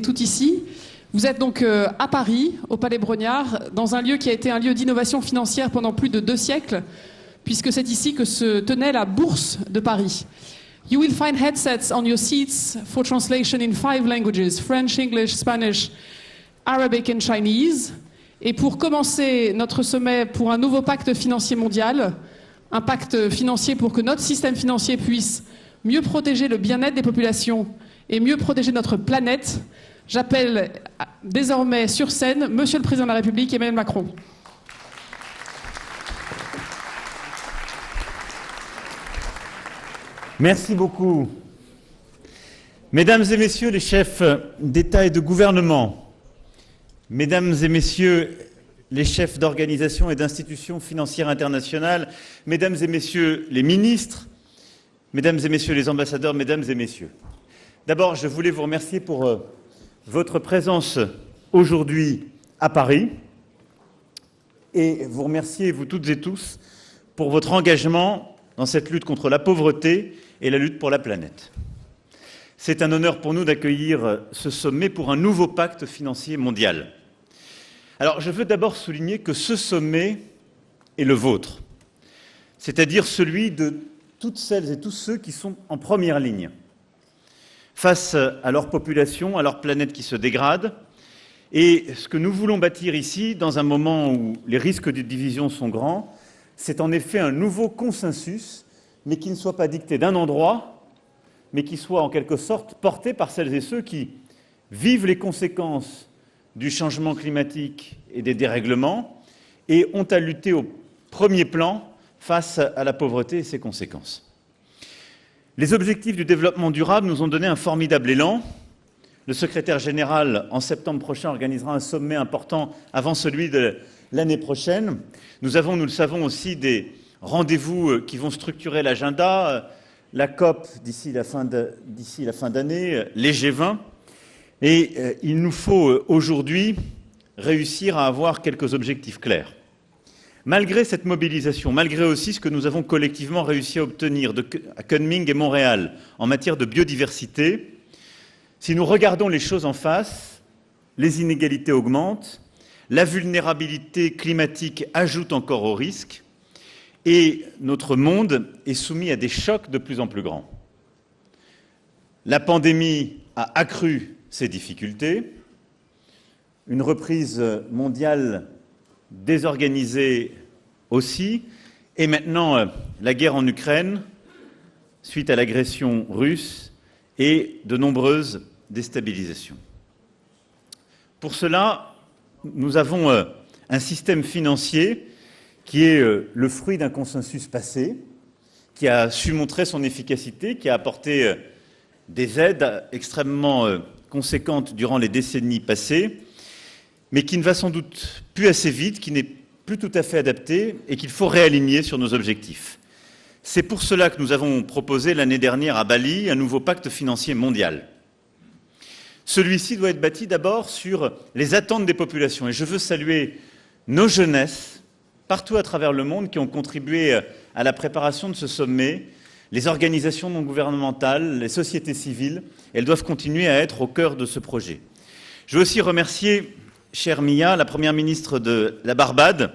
Tout ici. Vous êtes donc à Paris, au Palais Brongniart, dans un lieu qui a été un lieu d'innovation financière pendant plus de 2 siècles, puisque c'est ici que se tenait la Bourse de Paris. You will find headsets on your seats for translation in 5 languages, French, English, Spanish, Arabic and Chinese. Et pour commencer notre sommet pour un nouveau pacte financier mondial, un pacte financier pour que notre système financier puisse mieux protéger le bien-être des populations et mieux protéger notre planète, j'appelle désormais sur scène Monsieur le Président de la République, Emmanuel Macron. Merci beaucoup. Mesdames et messieurs les chefs d'État et de gouvernement, mesdames et messieurs les chefs d'organisations et d'institutions financières internationales, mesdames et messieurs les ministres, mesdames et messieurs les ambassadeurs, mesdames et messieurs. D'abord, je voulais vous remercier pour votre présence aujourd'hui à Paris et vous remercier, vous toutes et tous, pour votre engagement dans cette lutte contre la pauvreté et la lutte pour la planète. C'est un honneur pour nous d'accueillir ce sommet pour un nouveau pacte financier mondial. Alors, je veux d'abord souligner que ce sommet est le vôtre, c'est-à-dire celui de toutes celles et tous ceux qui sont en première ligne face à leur population, à leur planète qui se dégrade. Et ce que nous voulons bâtir ici, dans un moment où les risques de division sont grands, c'est en effet un nouveau consensus, mais qui ne soit pas dicté d'un endroit, mais qui soit en quelque sorte porté par celles et ceux qui vivent les conséquences du changement climatique et des dérèglements et ont à lutter au premier plan face à la pauvreté et ses conséquences. Les objectifs du développement durable nous ont donné un formidable élan. Le secrétaire général, en septembre prochain, organisera un sommet important avant celui de l'année prochaine. Nous avons, nous le savons aussi, des rendez-vous qui vont structurer l'agenda, la COP d'ici la fin d'année, les G20. Et il nous faut aujourd'hui réussir à avoir quelques objectifs clairs. Malgré cette mobilisation, malgré aussi ce que nous avons collectivement réussi à obtenir à Kunming et Montréal en matière de biodiversité, si nous regardons les choses en face, les inégalités augmentent, la vulnérabilité climatique ajoute encore au risque et notre monde est soumis à des chocs de plus en plus grands. La pandémie a accru ces difficultés, une reprise mondiale désorganisée aussi, et maintenant la guerre en Ukraine, suite à l'agression russe, et de nombreuses déstabilisations. Pour cela, nous avons un système financier qui est le fruit d'un consensus passé, qui a su montrer son efficacité, qui a apporté des aides extrêmement conséquentes durant les décennies passées, mais qui ne va sans doute plus assez vite, qui n'est plus tout à fait adapté et qu'il faut réaligner sur nos objectifs. C'est pour cela que nous avons proposé l'année dernière à Bali un nouveau pacte financier mondial. Celui-ci doit être bâti d'abord sur les attentes des populations. Et je veux saluer nos jeunesses, partout à travers le monde, qui ont contribué à la préparation de ce sommet, les organisations non gouvernementales, les sociétés civiles. Elles doivent continuer à être au cœur de ce projet. Je veux aussi remercier chère Mia, la première ministre de la Barbade,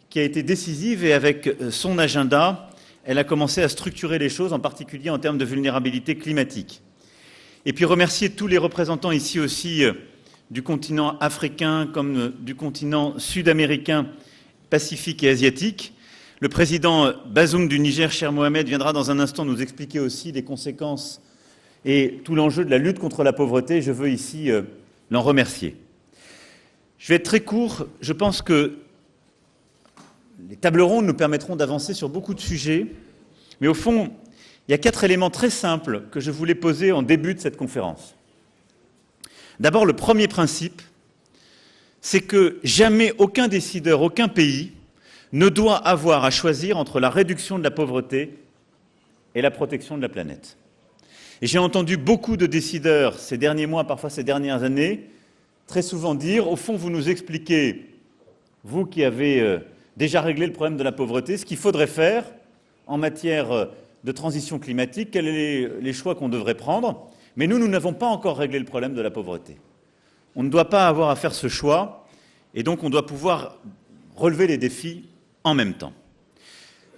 qui a été décisive et avec son agenda, elle a commencé à structurer les choses, en particulier en termes de vulnérabilité climatique. Et puis remercier tous les représentants ici aussi du continent africain comme du continent sud-américain, pacifique et asiatique. Le président Bazoum du Niger, cher Mohamed, viendra dans un instant nous expliquer aussi les conséquences et tout l'enjeu de la lutte contre la pauvreté. Je veux ici l'en remercier. Je vais être très court. Je pense que les tables rondes nous permettront d'avancer sur beaucoup de sujets. Mais au fond, il y a 4 éléments très simples que je voulais poser en début de cette conférence. D'abord, le premier principe, c'est que jamais aucun décideur, aucun pays ne doit avoir à choisir entre la réduction de la pauvreté et la protection de la planète. Et j'ai entendu beaucoup de décideurs ces derniers mois, parfois ces dernières années, très souvent dire, au fond, vous nous expliquez, vous qui avez déjà réglé le problème de la pauvreté, ce qu'il faudrait faire en matière de transition climatique, quels sont les choix qu'on devrait prendre, Mais nous n'avons pas encore réglé le problème de la pauvreté. On ne doit pas avoir à faire ce choix, et donc on doit pouvoir relever les défis en même temps.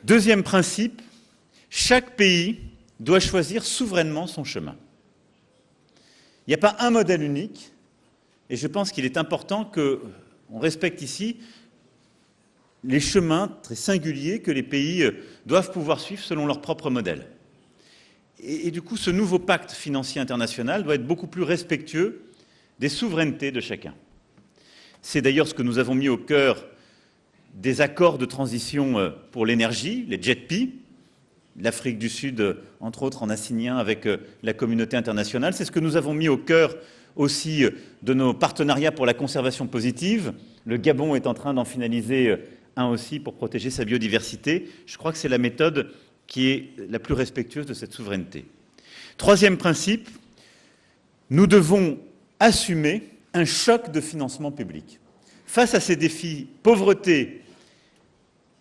Deuxième principe, chaque pays doit choisir souverainement son chemin. Il n'y a pas un modèle unique, et je pense qu'il est important qu'on respecte ici les chemins très singuliers que les pays doivent pouvoir suivre selon leur propre modèle. Et du coup, ce nouveau pacte financier international doit être beaucoup plus respectueux des souverainetés de chacun. C'est d'ailleurs ce que nous avons mis au cœur des accords de transition pour l'énergie, les JETP. L'Afrique du Sud, entre autres, en a signé un avec la communauté internationale. C'est ce que nous avons mis au cœur aussi de nos partenariats pour la conservation positive. Le Gabon est en train d'en finaliser un aussi pour protéger sa biodiversité. Je crois que c'est la méthode qui est la plus respectueuse de cette souveraineté. Troisième principe, nous devons assumer un choc de financement public. Face à ces défis, pauvreté,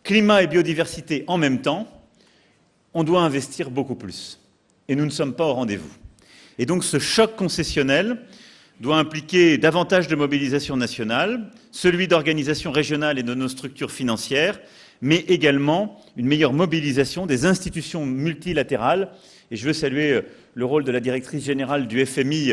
climat et biodiversité en même temps, on doit investir beaucoup plus. Et nous ne sommes pas au rendez-vous. Et donc ce choc concessionnel doit impliquer davantage de mobilisation nationale, celui d'organisations régionales et de nos structures financières, mais également une meilleure mobilisation des institutions multilatérales. Et je veux saluer le rôle de la directrice générale du FMI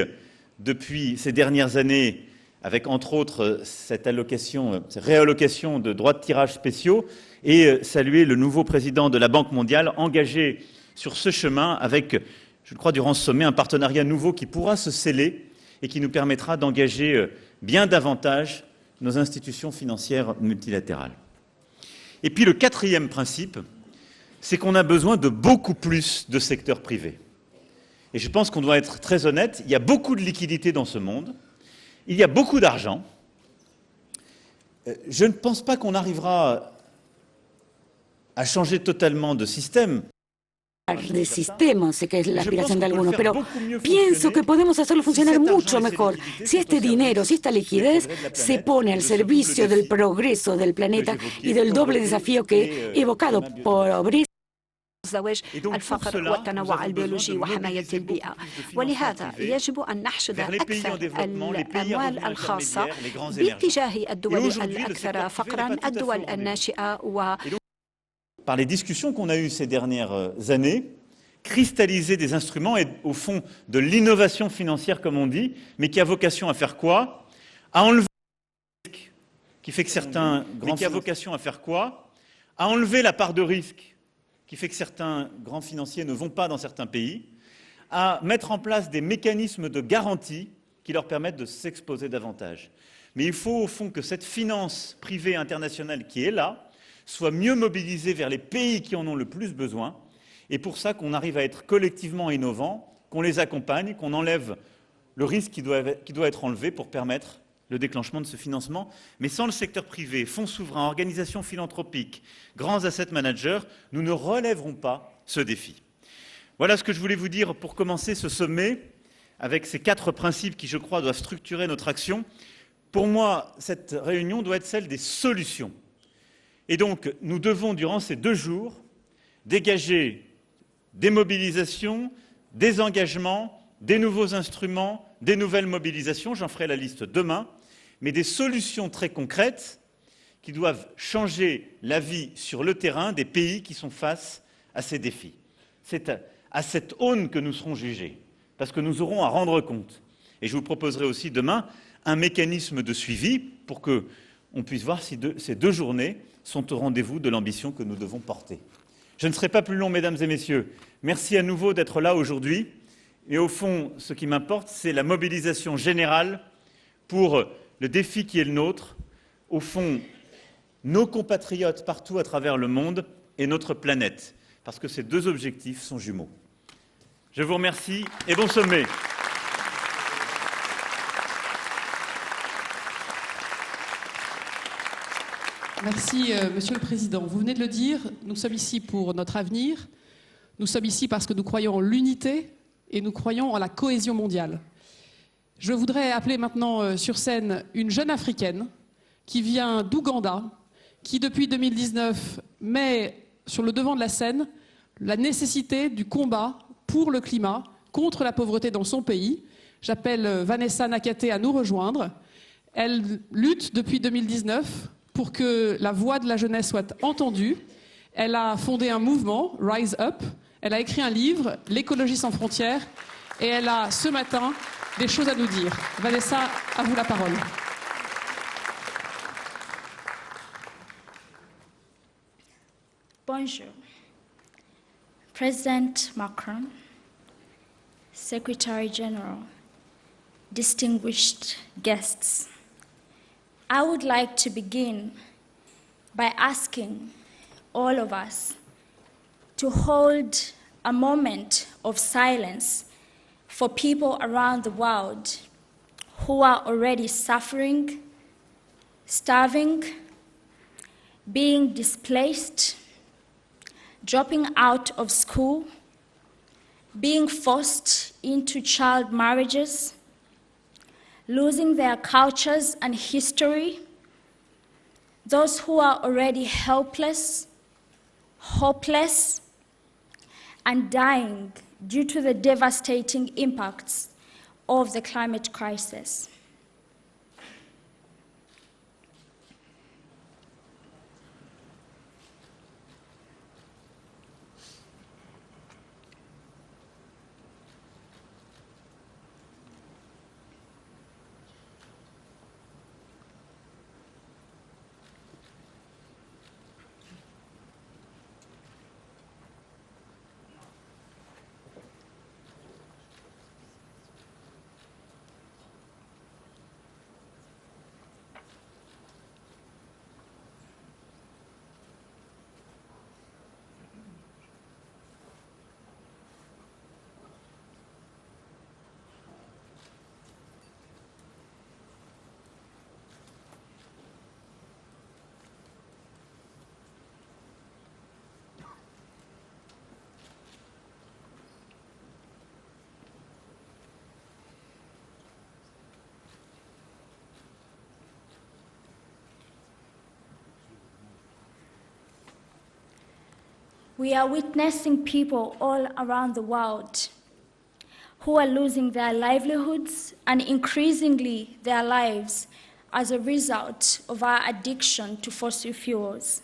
depuis ces dernières années, avec entre autres cette réallocation de droits de tirage spéciaux, et saluer le nouveau président de la Banque mondiale engagé sur ce chemin avec, je crois, durant ce sommet, un partenariat nouveau qui pourra se sceller et qui nous permettra d'engager bien davantage nos institutions financières multilatérales. Et puis le quatrième principe, c'est qu'on a besoin de beaucoup plus de secteur privé. Et je pense qu'on doit être très honnête, il y a beaucoup de liquidités dans ce monde, il y a beaucoup d'argent. Je ne pense pas qu'on arrivera a changer totalmente de sistema. De sistema, sé que es la aspiración de algunos, pero pienso que podemos hacerlo funcionar mucho mejor si este dinero, si esta liquidez se pone al servicio del progreso del planeta y del doble desafío que he evocado, pobreza. الزواج، الفقر والتنوع البيولوجي وحماية البيئة. ولهذا يجب أن نحشد أكثر الأموال الخاصة باتجاه الدول الأكثر فقراً، الدول الناشئة Par les discussions qu'on a eues ces dernières années, cristalliser des instruments et au fond de l'innovation financière, comme on dit, mais qui a vocation à faire quoi? À enlever le risque qui fait que certains grands qui a vocation à faire quoi? À enlever la part de risque qui fait que certains grands financiers ne vont pas dans certains pays, à mettre en place des mécanismes de garantie qui leur permettent de s'exposer davantage. Mais il faut au fond que cette finance privée internationale qui est là soit mieux mobilisée vers les pays qui en ont le plus besoin, et pour ça qu'on arrive à être collectivement innovants, qu'on les accompagne, qu'on enlève le risque qui doit être enlevé pour permettre le déclenchement de ce financement. Mais sans le secteur privé, fonds souverains, organisations philanthropiques, grands asset managers, nous ne relèverons pas ce défi. Voilà ce que je voulais vous dire pour commencer ce sommet, avec ces 4 principes qui, je crois, doivent structurer notre action. Pour moi, cette réunion doit être celle des solutions. Et donc, nous devons, durant ces 2 jours, dégager des mobilisations, des engagements, des nouveaux instruments, des nouvelles mobilisations, j'en ferai la liste demain, mais des solutions très concrètes qui doivent changer la vie sur le terrain des pays qui sont face à ces défis. C'est à cette aune que nous serons jugés, parce que nous aurons à rendre compte. Et je vous proposerai aussi demain un mécanisme de suivi pour qu'on puisse voir si ces 2 journées sont au rendez-vous de l'ambition que nous devons porter. Je ne serai pas plus long, mesdames et messieurs. Merci à nouveau d'être là aujourd'hui. Et au fond, ce qui m'importe, c'est la mobilisation générale pour le défi qui est le nôtre. Au fond, nos compatriotes partout à travers le monde et notre planète, parce que ces 2 objectifs sont jumeaux. Je vous remercie et bon sommet. Merci, Monsieur le Président. Vous venez de le dire, nous sommes ici pour notre avenir. Nous sommes ici parce que nous croyons en l'unité et nous croyons en la cohésion mondiale. Je voudrais appeler maintenant sur scène une jeune Africaine qui vient d'Ouganda, qui depuis 2019 met sur le devant de la scène la nécessité du combat pour le climat, contre la pauvreté dans son pays. J'appelle Vanessa Nakate à nous rejoindre. Elle lutte depuis 2019 pour que la voix de la jeunesse soit entendue. Elle a fondé un mouvement, Rise Up. Elle a écrit un livre, L'écologie sans frontières. Et elle a, ce matin, des choses à nous dire. Vanessa, à vous la parole. Bonjour. President Macron, Secretary General, distinguished guests, I would like to begin by asking all of us to hold a moment of silence for people around the world who are already suffering, starving, being displaced, dropping out of school, being forced into child marriages, losing their cultures and history, those who are already helpless, hopeless, and dying due to the devastating impacts of the climate crisis. We are witnessing people all around the world who are losing their livelihoods and increasingly their lives as a result of our addiction to fossil fuels.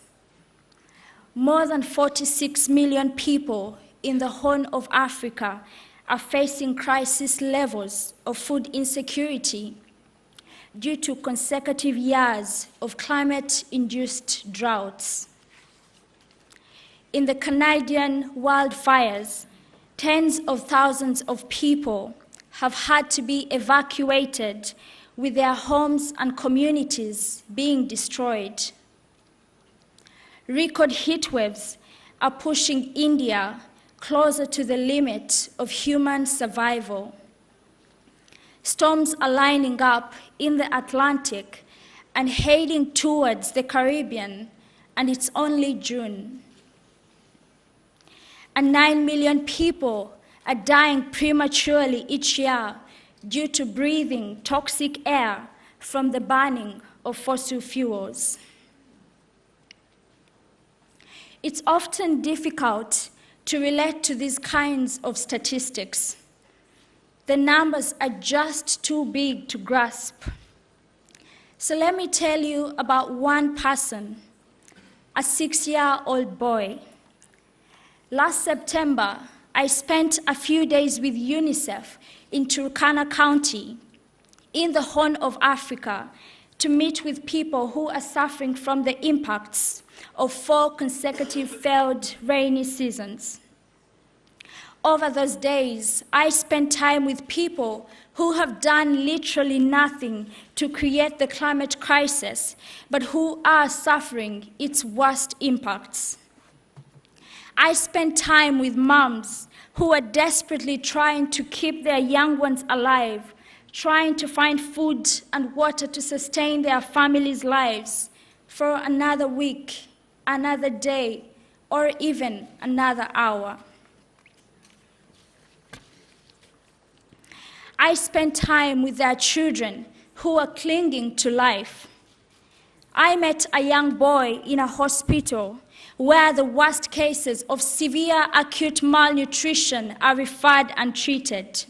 More than 46 million people in the Horn of Africa are facing crisis levels of food insecurity due to consecutive years of climate-induced droughts. In the Canadian wildfires, tens of thousands of people have had to be evacuated with their homes and communities being destroyed. Record heat waves are pushing India closer to the limit of human survival. Storms are lining up in the Atlantic and heading towards the Caribbean, and it's only June. And 9 million people are dying prematurely each year due to breathing toxic air from the burning of fossil fuels. It's often difficult to relate to these kinds of statistics. The numbers are just too big to grasp. So let me tell you about one person, a 6-year-old boy. Last September, I spent a few days with UNICEF in Turkana County, in the Horn of Africa, to meet with people who are suffering from the impacts of 4 consecutive failed rainy seasons. Over those days, I spent time with people who have done literally nothing to create the climate crisis, but who are suffering its worst impacts. I spent time with moms who are desperately trying to keep their young ones alive, trying to find food and water to sustain their families' lives for another week, another day, or even another hour. I spent time with their children who are clinging to life. I met a young boy in a hospital where the worst cases of severe acute malnutrition are referred and treated.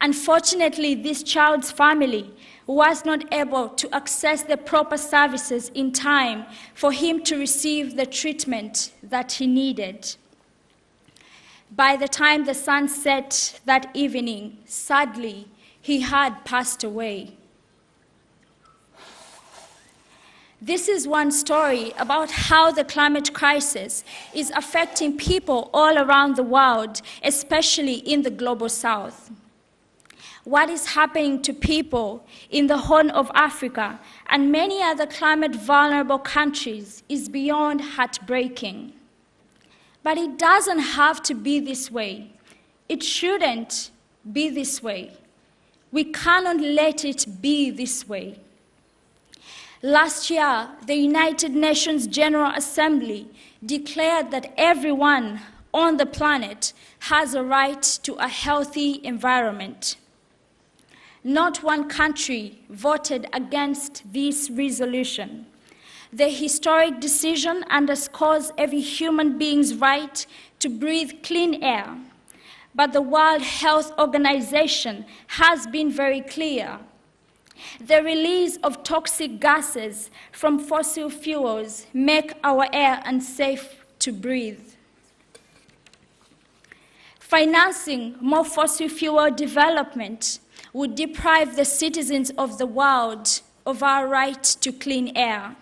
Unfortunately, this child's family was not able to access the proper services in time for him to receive the treatment that he needed. By the time the sun set that evening, sadly, he had passed away. This is one story about how the climate crisis is affecting people all around the world, especially in the global south. What is happening to people in the Horn of Africa and many other climate vulnerable countries is beyond heartbreaking. But it doesn't have to be this way. It shouldn't be this way. We cannot let it be this way. Last year, the United Nations General Assembly declared that everyone on the planet has a right to a healthy environment. Not one country voted against this resolution. The historic decision underscores every human being's right to breathe clean air. But the World Health Organization has been very clear. The release of toxic gases from fossil fuels make our air unsafe to breathe. Financing more fossil fuel development would deprive the citizens of the world of our right to clean air.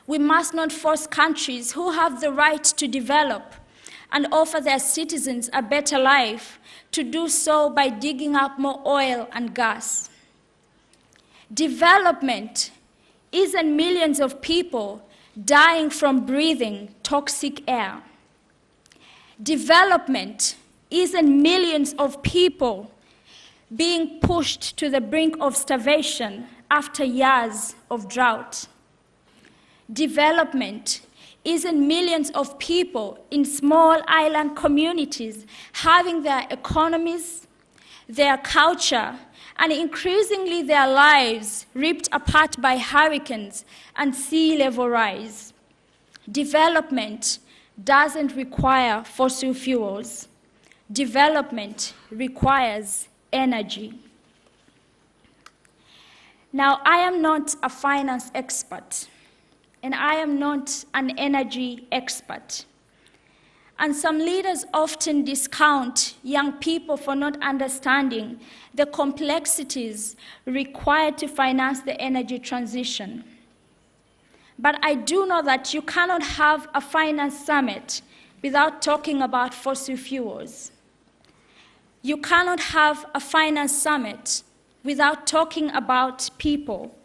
We must not force countries who have the right to develop and offer their citizens a better life to do so by digging up more oil and gas. Development isn't millions of people dying from breathing toxic air. Development isn't millions of people being pushed to the brink of starvation after years of drought. Development isn't millions of people in small island communities having their economies, their culture, and increasingly their lives ripped apart by hurricanes and sea level rise. Development doesn't require fossil fuels. Development requires energy. Now, I am not a finance expert, and I am not an energy expert. And some leaders often discount young people for not understanding the complexities required to finance the energy transition. But I do know that you cannot have a finance summit without talking about fossil fuels. You cannot have a finance summit without talking about people.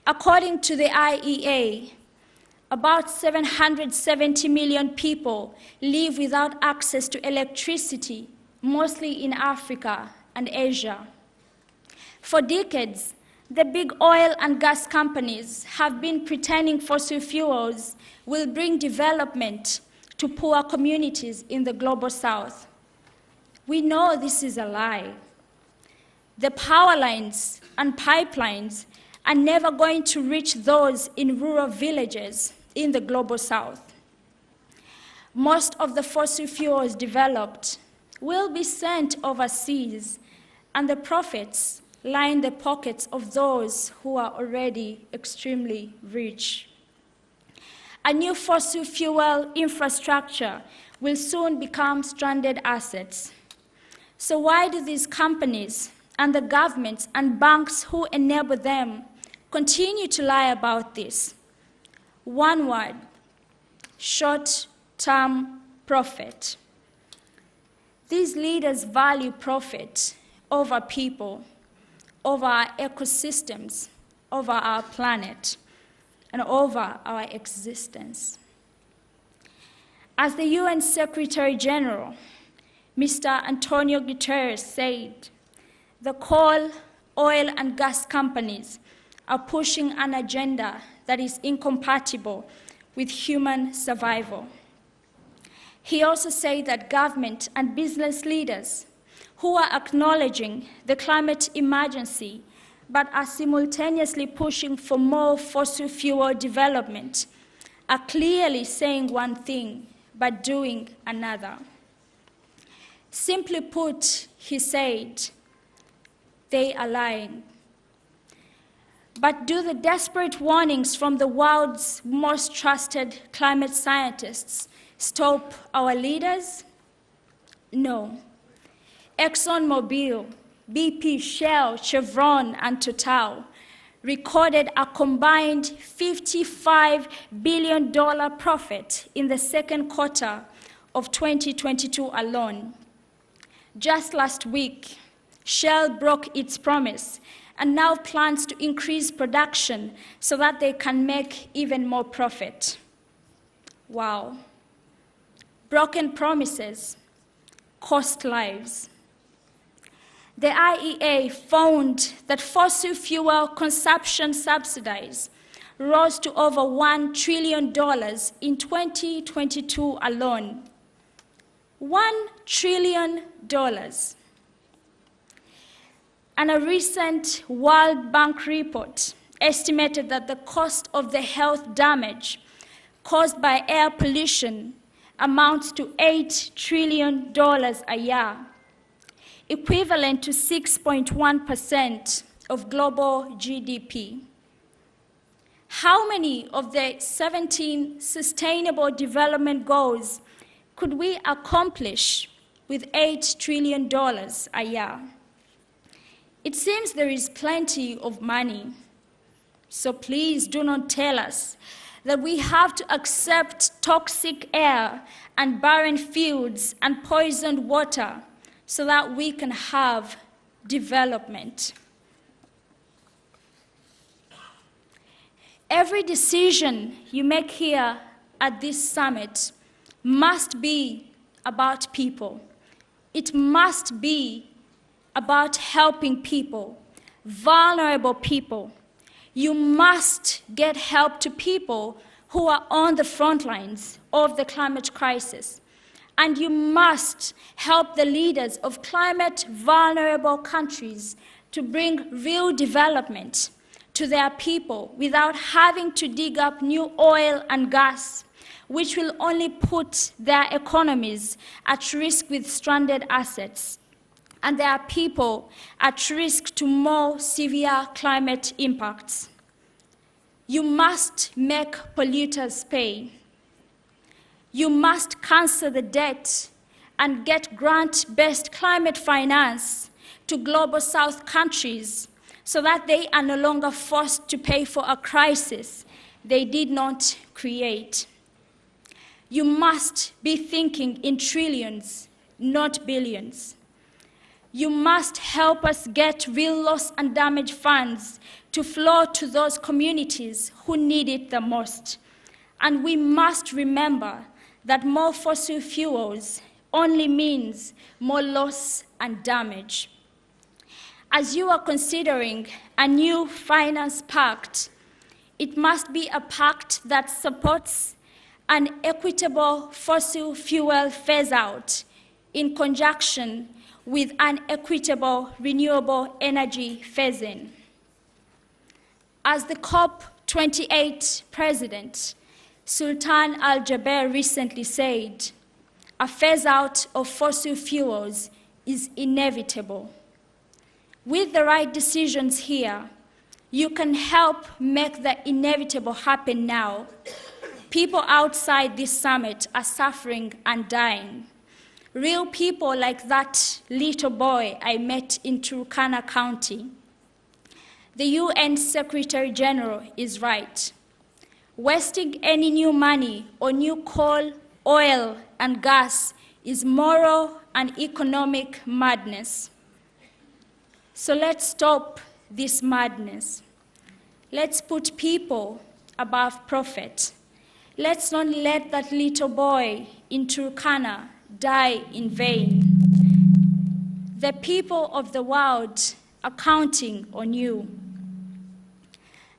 According to the IEA, about 770 million people live without access to electricity, mostly in Africa and Asia. For decades, the big oil and gas companies have been pretending fossil fuels will bring development to poor communities in the global south. We know this is a lie. The power lines and pipelines are never going to reach those in rural villages in the global south. Most of the fossil fuels developed will be sent overseas, and the profits line the pockets of those who are already extremely rich. A new fossil fuel infrastructure will soon become stranded assets. So why do these companies and the governments and banks who enable them continue to lie about this? One word: short-term profit. These leaders value profit over people, over our ecosystems, over our planet, and over our existence. As the UN Secretary General, Mr. Antonio Guterres said, the coal, oil, and gas companies are pushing an agenda that is incompatible with human survival. He also said that government and business leaders who are acknowledging the climate emergency but are simultaneously pushing for more fossil fuel development, are clearly saying one thing, but doing another. Simply put, he said, they are lying. But do the desperate warnings from the world's most trusted climate scientists stop our leaders? No. ExxonMobil, BP, Shell, Chevron, and Total recorded a combined $55 billion profit in the second quarter of 2022 alone. Just last week, Shell broke its promise and now plans to increase production so that they can make even more profit. Wow. Broken promises cost lives. The IEA found that fossil fuel consumption subsidies rose to over $1 trillion in 2022 alone. $1 trillion. And a recent World Bank report estimated that the cost of the health damage caused by air pollution amounts to $8 trillion a year, equivalent to 6.1% of global GDP. How many of the 17 Sustainable Development Goals could we accomplish with $8 trillion a year? It seems there is plenty of money. So please do not tell us that we have to accept toxic air and barren fields and poisoned water so that we can have development. Every decision you make here at this summit must be about people. It must be about helping people, vulnerable people. You must get help to people who are on the front lines of the climate crisis. And you must help the leaders of climate vulnerable countries to bring real development to their people without having to dig up new oil and gas, which will only put their economies at risk with stranded assets, and their people at risk to more severe climate impacts. You must make polluters pay. You must cancel the debt and get grant-based climate finance to global South countries so that they are no longer forced to pay for a crisis they did not create. You must be thinking in trillions, not billions. You must help us get real loss and damage funds to flow to those communities who need it the most. And we must remember that more fossil fuels only means more loss and damage. As you are considering a new finance pact, it must be a pact that supports an equitable fossil fuel phase-out in conjunction with an equitable renewable energy phase-in. As the COP28 president, Sultan Al-Jaber, recently said, a phase-out of fossil fuels is inevitable. With the right decisions here, you can help make the inevitable happen now. People outside this summit are suffering and dying. Real people like that little boy I met in Turkana County. The UN Secretary General is right. Wasting any new money on new coal, oil, and gas is moral and economic madness. So let's stop this madness. Let's put people above profit. Let's not let that little boy in Turkana die in vain. The people of the world are counting on you.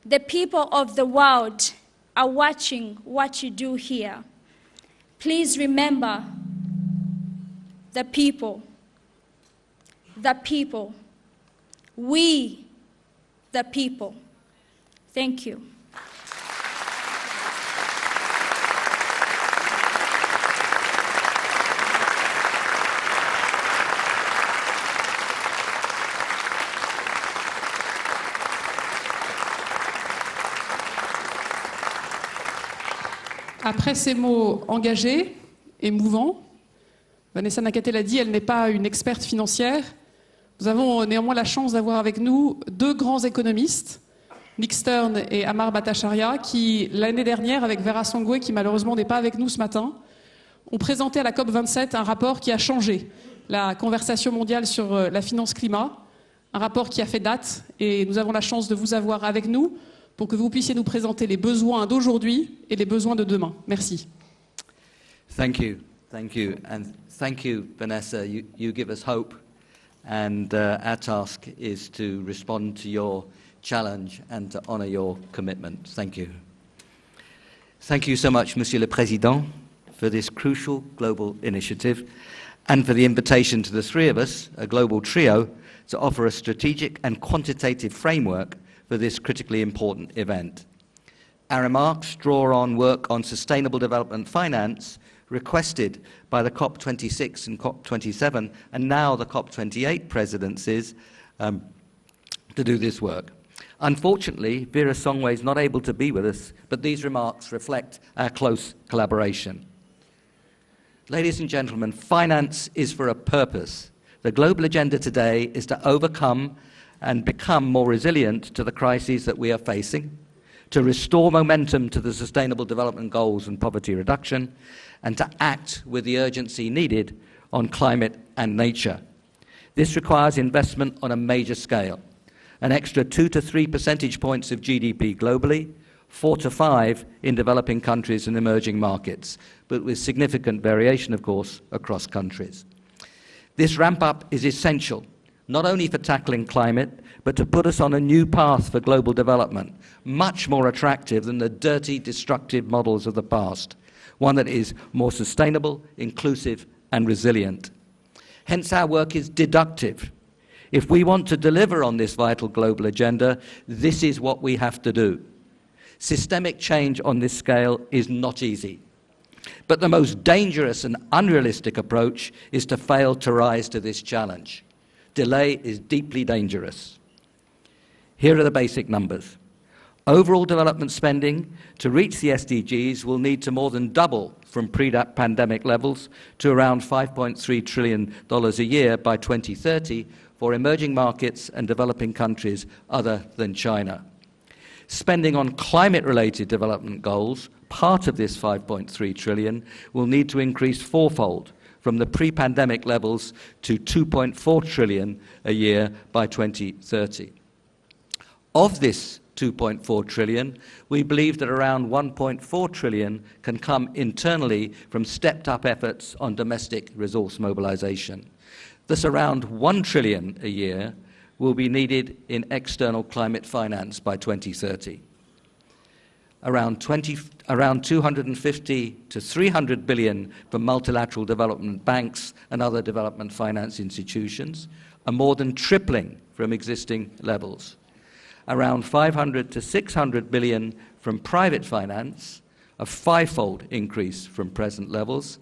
The people of the world are watching what you do here. Please remember the people. The people. We the people. Thank you. Après ces mots engagés, émouvants, Vanessa Nakate l'a dit, elle n'est pas une experte financière. Nous avons néanmoins la chance d'avoir avec nous deux grands économistes, Nick Stern et Amar Bhattacharya, qui l'année dernière, avec Vera Songwe, qui malheureusement n'est pas avec nous ce matin, ont présenté à la COP27 un rapport qui a changé la conversation mondiale sur la finance-climat, un rapport qui a fait date, et nous avons la chance de vous avoir avec nous pour que vous puissiez nous présenter les besoins d'aujourd'hui et les besoins de demain. Merci. Thank you, and thank you, Vanessa. You give us hope, and our task is to respond to your challenge and to honour your commitment. Thank you. Thank you so much, Monsieur le Président, for this crucial global initiative and for the invitation to the three of us, a global trio, to offer a strategic and quantitative framework for this critically important event. Our remarks draw on work on sustainable development finance requested by the COP26 and COP27 and now the COP28 presidencies to do this work. Unfortunately, Vera Songwe is not able to be with us, but these remarks reflect our close collaboration. Ladies and gentlemen, finance is for a purpose. The global agenda today is to overcome and become more resilient to the crises that we are facing, to restore momentum to the Sustainable Development Goals and poverty reduction, and to act with the urgency needed on climate and nature. This requires investment on a major scale, an extra 2 to 3 percentage points of GDP globally, 4 to 5 in developing countries and emerging markets, but with significant variation, of course, across countries. This ramp-up is essential, not only for tackling climate, but to put us on a new path for global development, much more attractive than the dirty, destructive models of the past, one that is more sustainable, inclusive, and resilient. Hence, our work is deductive. If we want to deliver on this vital global agenda, this is what we have to do. Systemic change on this scale is not easy. But the most dangerous and unrealistic approach is to fail to rise to this challenge. Delay is deeply dangerous. Here are the basic numbers. Overall development spending to reach the SDGs will need to more than double from pre-pandemic levels to around $5.3 trillion a year by 2030 for emerging markets and developing countries other than China. Spending on climate-related development goals, part of this $5.3 trillion, will need to increase fourfold from the pre-pandemic levels to $2.4 trillion a year by 2030. Of this $2.4 trillion, we believe that around $1.4 trillion can come internally from stepped-up efforts on domestic resource mobilization. Thus, around $1 trillion a year will be needed in external climate finance by 2030. Around 250 to 300 billion from multilateral development banks and other development finance institutions, a more than tripling from existing levels. Around 500 to 600 billion from private finance, a fivefold increase from present levels,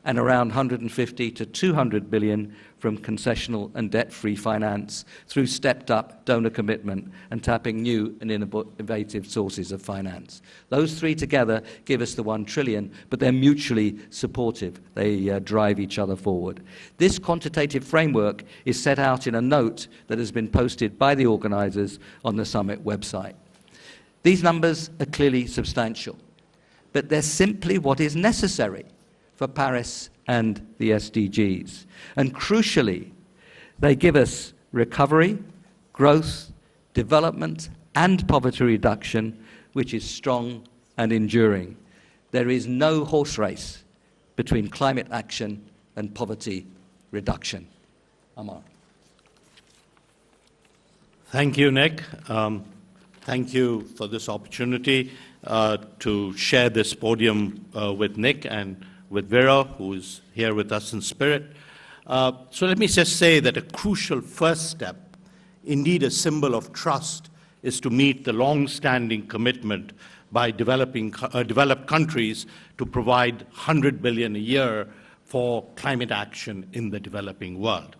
and around 150 to 200 billion from concessional and debt-free finance through stepped-up donor commitment and tapping new and innovative sources of finance. Those three together give us the $1 trillion, but they're mutually supportive. They drive each other forward. This quantitative framework is set out in a note that has been posted by the organizers on the summit website. These numbers are clearly substantial, but they're simply what is necessary for Paris and the SDGs. And crucially, they give us recovery, growth, development, and poverty reduction, which is strong and enduring. There is no horse race between climate action and poverty reduction. Amar. Thank you, Nick. Thank you for this opportunity to share this podium with Nick and with Vera, who is here with us in spirit. So let me just say that a crucial first step, indeed a symbol of trust, is to meet the long-standing commitment by developed countries to provide 100 billion a year for climate action in the developing world.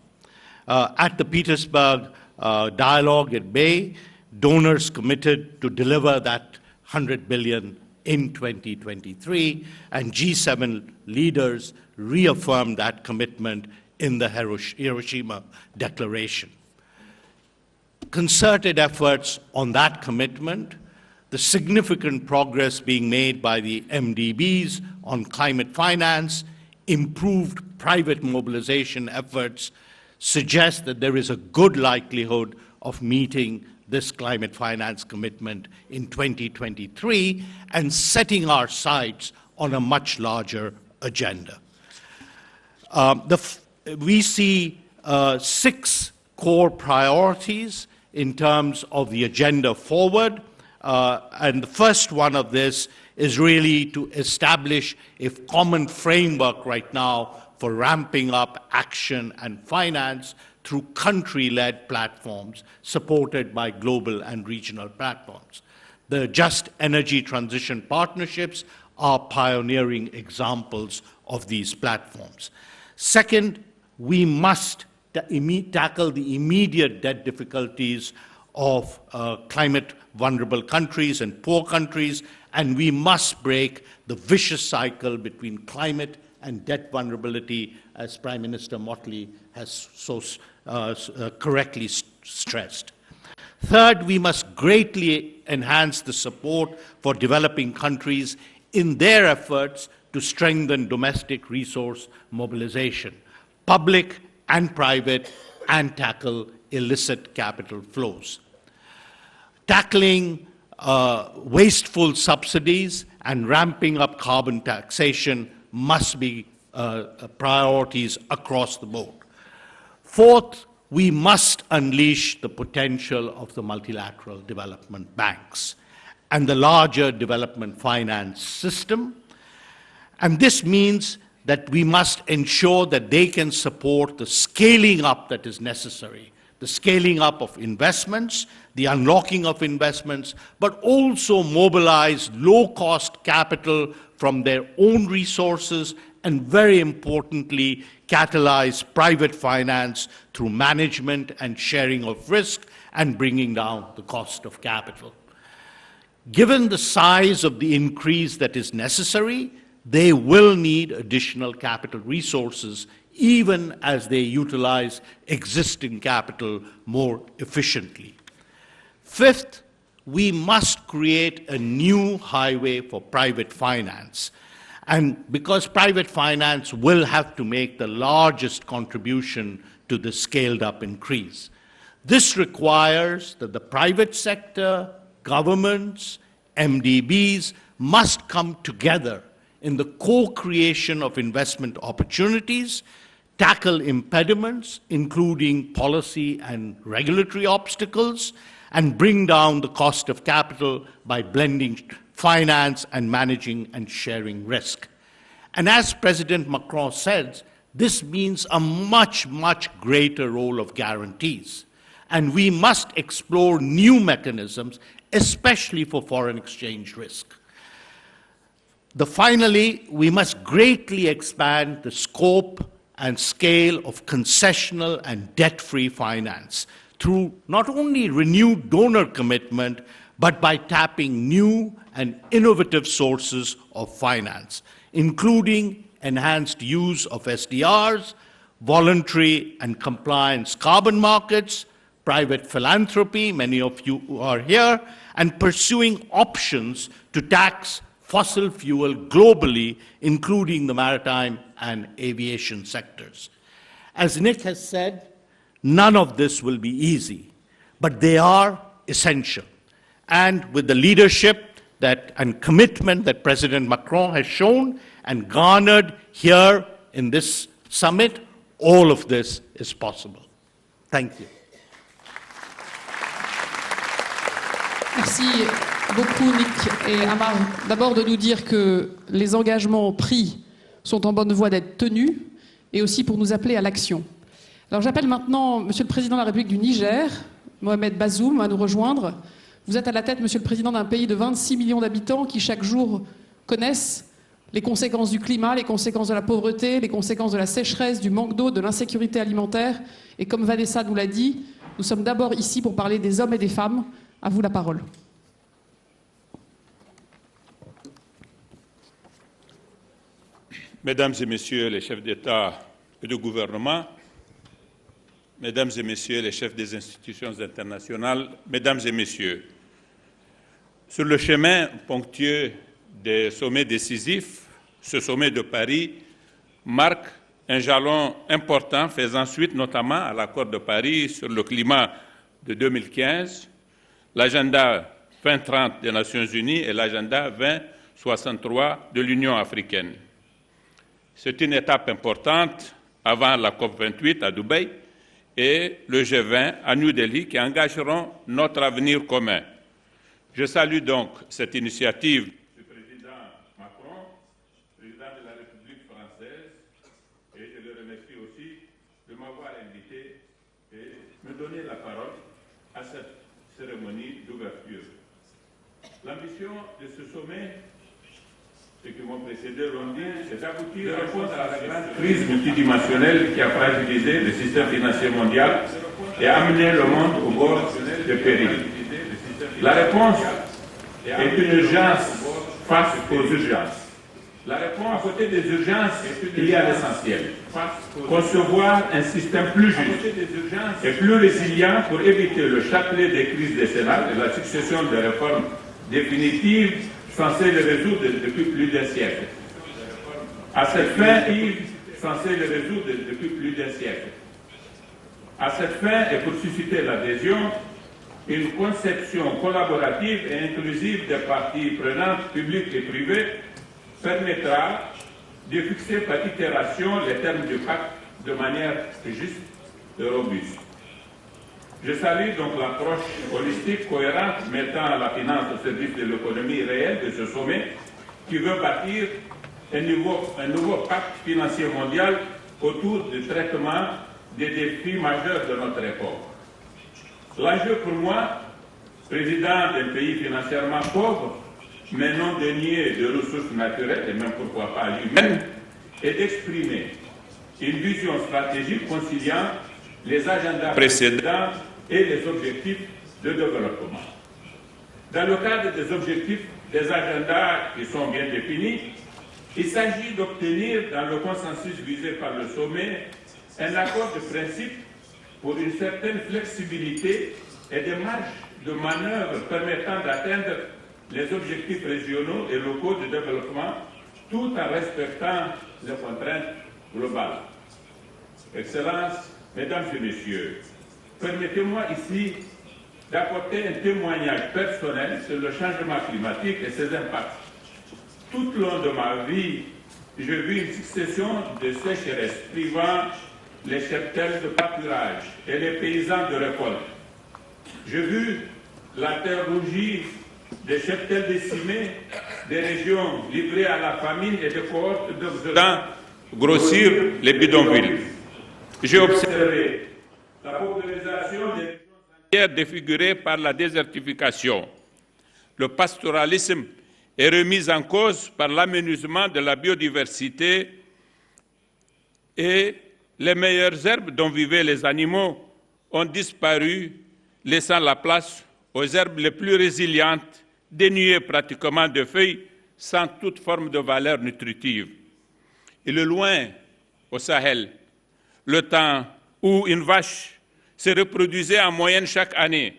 At the Petersburg dialogue at May, donors committed to deliver that 100 billion in 2023, and G7 leaders reaffirmed that commitment in the Hiroshima Declaration. Concerted efforts on that commitment, the significant progress being made by the MDBs on climate finance, improved private mobilization efforts suggest that there is a good likelihood of meeting this climate finance commitment in 2023 and setting our sights on a much larger agenda. We see 6 core priorities in terms of the agenda forward. And the first one of this is really to establish a common framework right now for ramping up action and finance through country-led platforms supported by global and regional platforms. The Just Energy Transition Partnerships are pioneering examples of these platforms. Second, we must tackle the immediate debt difficulties of climate vulnerable countries and poor countries, and we must break the vicious cycle between climate and debt vulnerability, as Prime Minister Motley has so correctly stressed. Third, we must greatly enhance the support for developing countries in their efforts to strengthen domestic resource mobilization, public and private, and tackle illicit capital flows. Tackling wasteful subsidies and ramping up carbon taxation must be priorities across the board. Fourth, we must unleash the potential of the multilateral development banks and the larger development finance system. And this means that we must ensure that they can support the scaling up that is necessary, the scaling up of investments, the unlocking of investments, but also mobilize low-cost capital from their own resources, and very importantly, catalyze private finance through management and sharing of risk and bringing down the cost of capital. Given the size of the increase that is necessary, they will need additional capital resources even as they utilize existing capital more efficiently. Fifth, we must create a new highway for private finance. And because private finance will have to make the largest contribution to the scaled-up increase. This requires that the private sector, governments, MDBs must come together in the co-creation of investment opportunities, tackle impediments, including policy and regulatory obstacles, and bring down the cost of capital by blending finance and managing and sharing risk. And as President Macron said, this means a much, much greater role of guarantees. And we must explore new mechanisms, especially for foreign exchange risk. Finally, we must greatly expand the scope and scale of concessional and debt-free finance through not only renewed donor commitment, but by tapping new and innovative sources of finance, including enhanced use of SDRs, voluntary and compliance carbon markets, private philanthropy, many of you are here, and pursuing options to tax fossil fuel globally, including the maritime and aviation sectors. As Nick has said, none of this will be easy, but they are essential. And with the leadership and commitment that President Macron has shown and garnered here in this summit, all of this is possible. Thank you. Merci beaucoup, Nick et Amar. D'abord de nous dire que les engagements pris sont en bonne voie d'être tenus et aussi pour nous appeler à l'action. Alors j'appelle maintenant Monsieur le Président de la République du Niger, Mohamed Bazoum, à nous rejoindre Vous êtes à la tête, Monsieur le Président, d'un pays de 26 millions d'habitants qui chaque jour connaissent les conséquences du climat, les conséquences de la pauvreté, les conséquences de la sécheresse, du manque d'eau, de l'insécurité alimentaire. Et comme Vanessa nous l'a dit, nous sommes d'abord ici pour parler des hommes et des femmes. À vous la parole. Mesdames et Messieurs les chefs d'État et de gouvernement, Mesdames et Messieurs les chefs des institutions internationales, Mesdames et Messieurs, sur le chemin ponctueux des sommets décisifs, ce sommet de Paris marque un jalon important faisant suite notamment à l'accord de Paris sur le climat de 2015, l'agenda 2030 des Nations Unies et l'agenda 2063 de l'Union africaine. C'est une étape importante avant la COP28 à Dubaï et le G20 à New Delhi qui engageront notre avenir commun. Je salue donc cette initiative du président Macron, président de la République française, et je le remercie aussi de m'avoir invité et me donner la parole à cette cérémonie d'ouverture. L'ambition de ce sommet, ceux qui m'ont précédé l'ont dit, c'est d'aboutir à répondre à la grande crise multidimensionnelle qui a fragilisé le système financier mondial et amené le monde au bord de péril. La réponse est une urgence face aux urgences. La réponse, à côté des urgences, il y a l'essentiel. Concevoir un système plus juste et plus résilient pour éviter le chapelet des crises décennales et la succession de réformes définitives censées les résoudre depuis plus d'un siècle. À cette fin, À cette fin, et pour susciter l'adhésion, une conception collaborative et inclusive des parties prenantes publiques et privées permettra de fixer par itération les termes du pacte de manière juste et robuste. Je salue donc l'approche holistique, cohérente, mettant la finance au service de l'économie réelle de ce sommet, qui veut bâtir un nouveau pacte financier mondial autour du traitement des défis majeurs de notre époque. L'enjeu pour moi, président d'un pays financièrement pauvre, mais non dénué de ressources naturelles et même pourquoi pas humaines, est d'exprimer une vision stratégique conciliant les agendas précédents et les objectifs de développement. Dans le cadre des objectifs des agendas qui sont bien définis, il s'agit d'obtenir dans le consensus visé par le sommet un accord de principe pour une certaine flexibilité et des marges de manœuvre permettant d'atteindre les objectifs régionaux et locaux de développement tout en respectant les contraintes globales. Excellences, Mesdames et Messieurs, permettez-moi ici d'apporter un témoignage personnel sur le changement climatique et ses impacts. Tout au long de ma vie, j'ai vu une succession de sécheresses privant les cheptels de pâturage et les paysans de récolte. J'ai vu la terre rougie, des cheptels décimés, des régions livrées à la famine et des cohortes de grossir les bidonvilles. J'ai observé la paupérisation des régions entières défigurées par la désertification. Le pastoralisme est remis en cause par l'amenuisement de la biodiversité et les meilleures herbes dont vivaient les animaux ont disparu, laissant la place aux herbes les plus résilientes, dénuées pratiquement de feuilles, sans toute forme de valeur nutritive. Et le loin, au Sahel, le temps où une vache se reproduisait en moyenne chaque année,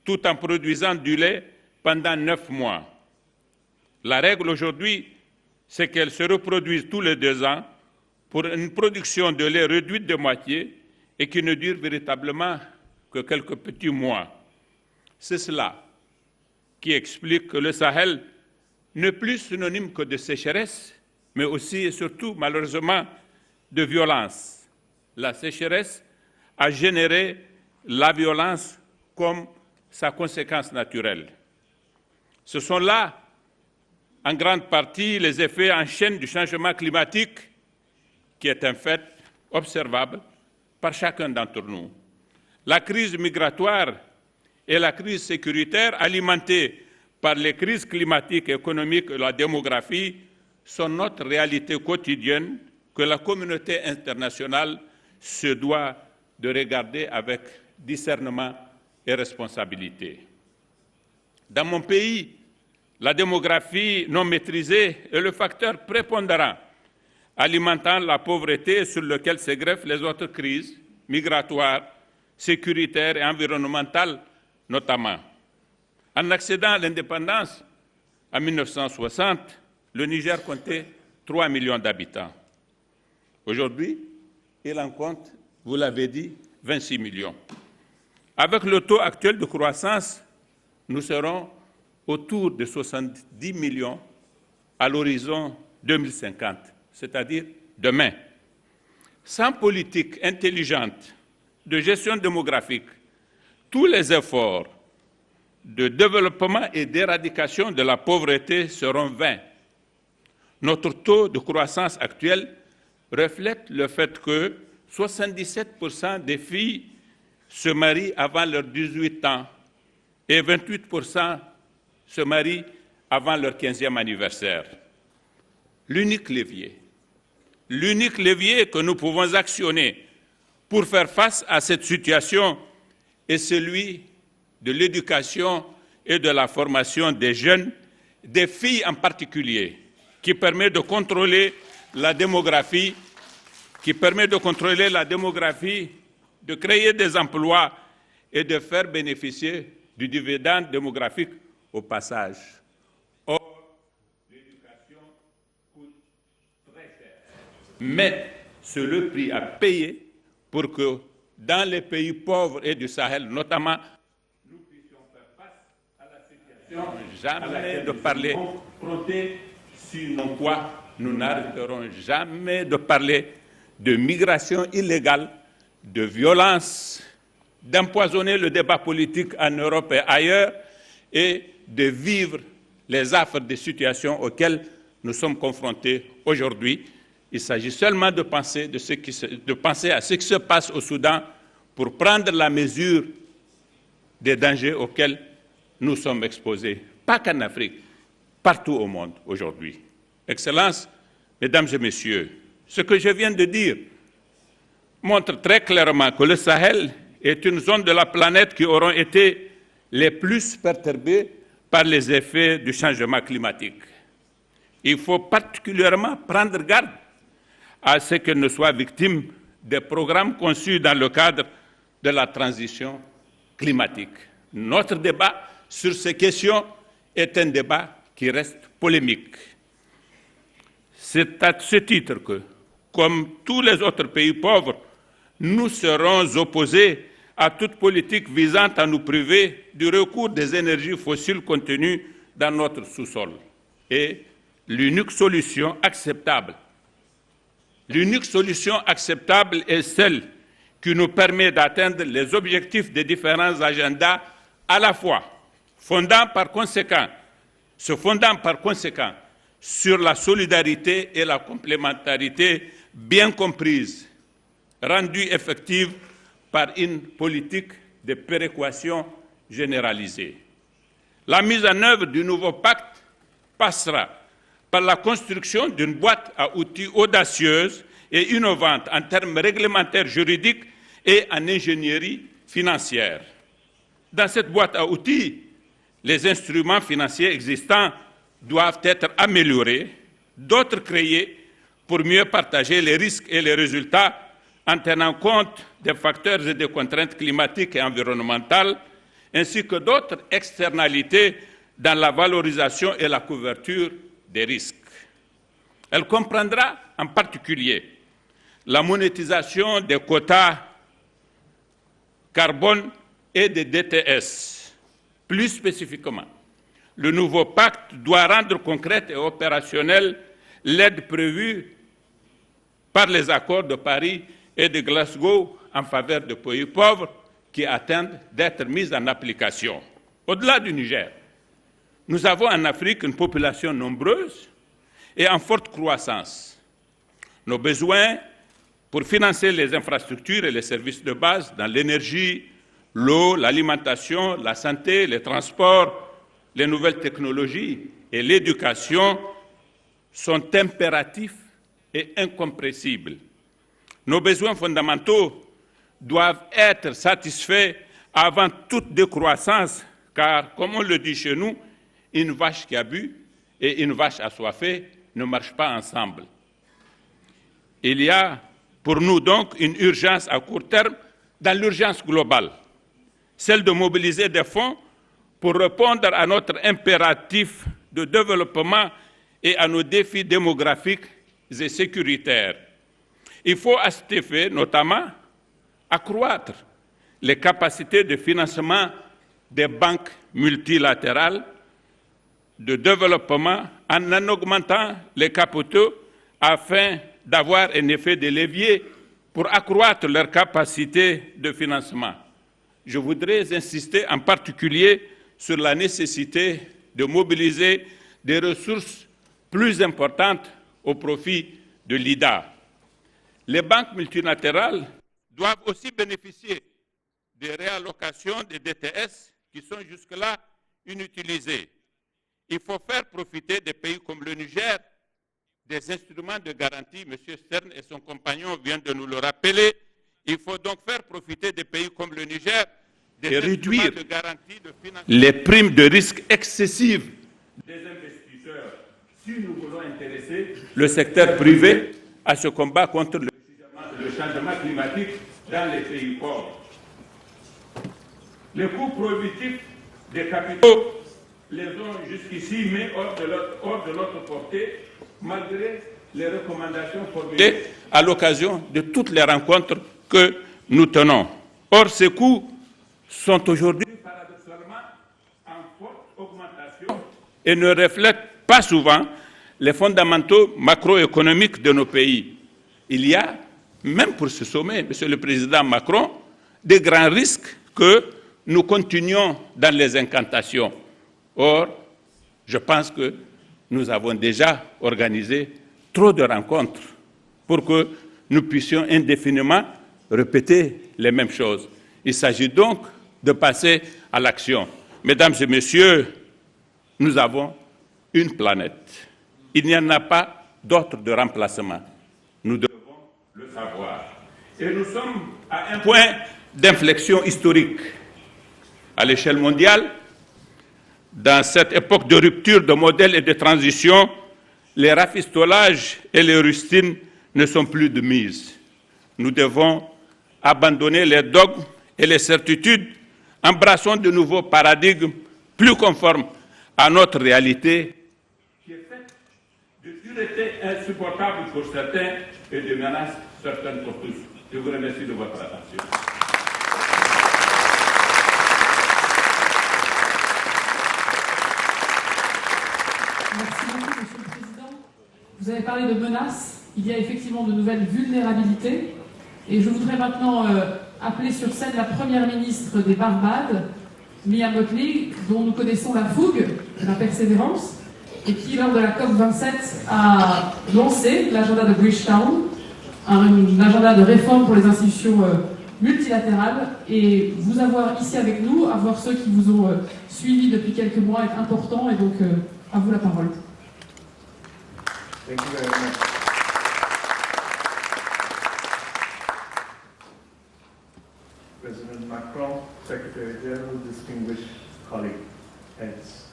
tout en produisant du lait pendant 9 mois. La règle aujourd'hui, c'est qu'elle se reproduise tous les 2 ans pour une production de lait réduite de moitié et qui ne dure véritablement que quelques petits mois. C'est cela qui explique que le Sahel n'est plus synonyme que de sécheresse, mais aussi et surtout, malheureusement, de violence. La sécheresse a généré la violence comme sa conséquence naturelle. Ce sont là, en grande partie, les effets en chaîne du changement climatique, qui est un fait observable par chacun d'entre nous. La crise migratoire et la crise sécuritaire alimentée par les crises climatiques, économiques et la démographie sont notre réalité quotidienne que la communauté internationale se doit de regarder avec discernement et responsabilité. Dans mon pays, la démographie non maîtrisée est le facteur prépondérant alimentant la pauvreté sur lequel se greffent les autres crises migratoires, sécuritaires et environnementales notamment. En accédant à l'indépendance en 1960, le Niger comptait 3 millions d'habitants. Aujourd'hui, il en compte, vous l'avez dit, 26 millions. Avec le taux actuel de croissance, nous serons autour de 70 millions à l'horizon 2050, c'est-à-dire demain. Sans politique intelligente de gestion démographique, tous les efforts de développement et d'éradication de la pauvreté seront vains. Notre taux de croissance actuel reflète le fait que 77% des filles se marient avant leurs 18 ans et 28% se marient avant leur 15e anniversaire. L'unique levier que nous pouvons actionner pour faire face à cette situation est celui de l'éducation et de la formation des jeunes, des filles en particulier, qui permet de contrôler la démographie, de créer des emplois et de faire bénéficier du dividende démographique au passage. Or, l'éducation coûte très cher. Mais c'est le prix à payer pour que dans les pays pauvres et du Sahel notamment, nous puissions faire face à la situation, jamais de parler, sinon quoi, nous n'arrêterons jamais de parler de migration illégale, de violence, d'empoisonner le débat politique en Europe et ailleurs et de vivre les affres des situations auxquelles nous sommes confrontés aujourd'hui. Il s'agit seulement de penser à ce qui se passe au Soudan pour prendre la mesure des dangers auxquels nous sommes exposés, pas qu'en Afrique, partout au monde aujourd'hui. Excellences, Mesdames et Messieurs, ce que je viens de dire montre très clairement que le Sahel est une zone de la planète qui aura été les plus perturbées par les effets du changement climatique. Il faut particulièrement prendre garde à ce qu'elle ne soit victime des programmes conçus dans le cadre de la transition climatique. Notre débat sur ces questions est un débat qui reste polémique. C'est à ce titre que, comme tous les autres pays pauvres, nous serons opposés à toute politique visant à nous priver du recours des énergies fossiles contenues dans notre sous-sol. Et l'unique solution acceptable est celle qui nous permet d'atteindre les objectifs des différents agendas à la fois, se fondant par conséquent sur la solidarité et la complémentarité bien comprises, rendues effectives par une politique de péréquation généralisée. La mise en œuvre du nouveau pacte passera par la construction d'une boîte à outils audacieuse et innovante en termes réglementaires juridiques et en ingénierie financière. Dans cette boîte à outils, les instruments financiers existants doivent être améliorés, d'autres créés pour mieux partager les risques et les résultats en tenant compte des facteurs et des contraintes climatiques et environnementales, ainsi que d'autres externalités dans la valorisation et la couverture des risques. Elle comprendra en particulier la monétisation des quotas carbone et des DTS. Plus spécifiquement, le nouveau pacte doit rendre concrète et opérationnelle l'aide prévue par les accords de Paris et de Glasgow en faveur des pays pauvres qui attendent d'être mise en application. Au-delà du Niger, nous avons en Afrique une population nombreuse et en forte croissance. Nos besoins pour financer les infrastructures et les services de base dans l'énergie, l'eau, l'alimentation, la santé, les transports, les nouvelles technologies et l'éducation sont impératifs et incompressibles. Nos besoins fondamentaux doivent être satisfaits avant toute décroissance, car, comme on le dit chez nous, une vache qui a bu et une vache assoiffée ne marchent pas ensemble. Il y a pour nous donc une urgence à court terme dans l'urgence globale, celle de mobiliser des fonds pour répondre à notre impératif de développement et à nos défis démographiques et sécuritaires. Il faut à cet effet notamment accroître les capacités de financement des banques multilatérales de développement en augmentant les capitaux afin d'avoir un effet de levier pour accroître leurs capacités de financement. Je voudrais insister en particulier sur la nécessité de mobiliser des ressources plus importantes au profit de l'IDA. Les banques multilatérales doivent aussi bénéficier des réallocations des DTS qui sont jusque-là inutilisées. Il faut faire profiter des pays comme le Niger des instruments de garantie. M. Stern et son compagnon viennent de nous le rappeler. Il faut donc faire profiter des pays comme le Niger des instruments de garantie de financement. Les primes de risque excessives des investisseurs si nous voulons intéresser le secteur privé à ce combat contre le changement climatique dans les pays pauvres. Les coûts prohibitifs des capitaux les ont jusqu'ici mis hors de notre portée, malgré les recommandations formulées à l'occasion de toutes les rencontres que nous tenons. Or, ces coûts sont aujourd'hui paradoxalement en forte augmentation et ne reflètent pas souvent les fondamentaux macroéconomiques de nos pays. Il y a, même pour ce sommet, Monsieur le Président Macron, des grands risques que nous continuons dans les incantations. Or, je pense que nous avons déjà organisé trop de rencontres pour que nous puissions indéfiniment répéter les mêmes choses. Il s'agit donc de passer à l'action. Mesdames et messieurs, nous avons une planète. Il n'y en a pas d'autre de remplacement. Nous devons le savoir. Et nous sommes à un point d'inflexion historique. À l'échelle mondiale, dans cette époque de rupture de modèles et de transition, les rafistolages et les rustines ne sont plus de mise. Nous devons abandonner les dogmes et les certitudes, embrassons de nouveaux paradigmes plus conformes à notre réalité, qui est faite de dureté insupportable pour certains et de menaces certaines pour tous. Je vous remercie de votre attention. Merci beaucoup, Monsieur le Président. Vous avez parlé de menaces. Il y a effectivement de nouvelles vulnérabilités. Et je voudrais maintenant appeler sur scène la Première ministre des Barbades, Mia Mottley, dont nous connaissons la fougue, la persévérance, et qui, lors de la COP27, a lancé l'agenda de Bridgetown, un agenda de réforme pour les institutions multilatérales. Et vous avoir ici avec nous, avoir ceux qui vous ont suivis depuis quelques mois est important. Et donc, à vous la parole. Thank you very much. President Macron, Secretary General, distinguished colleagues, heads,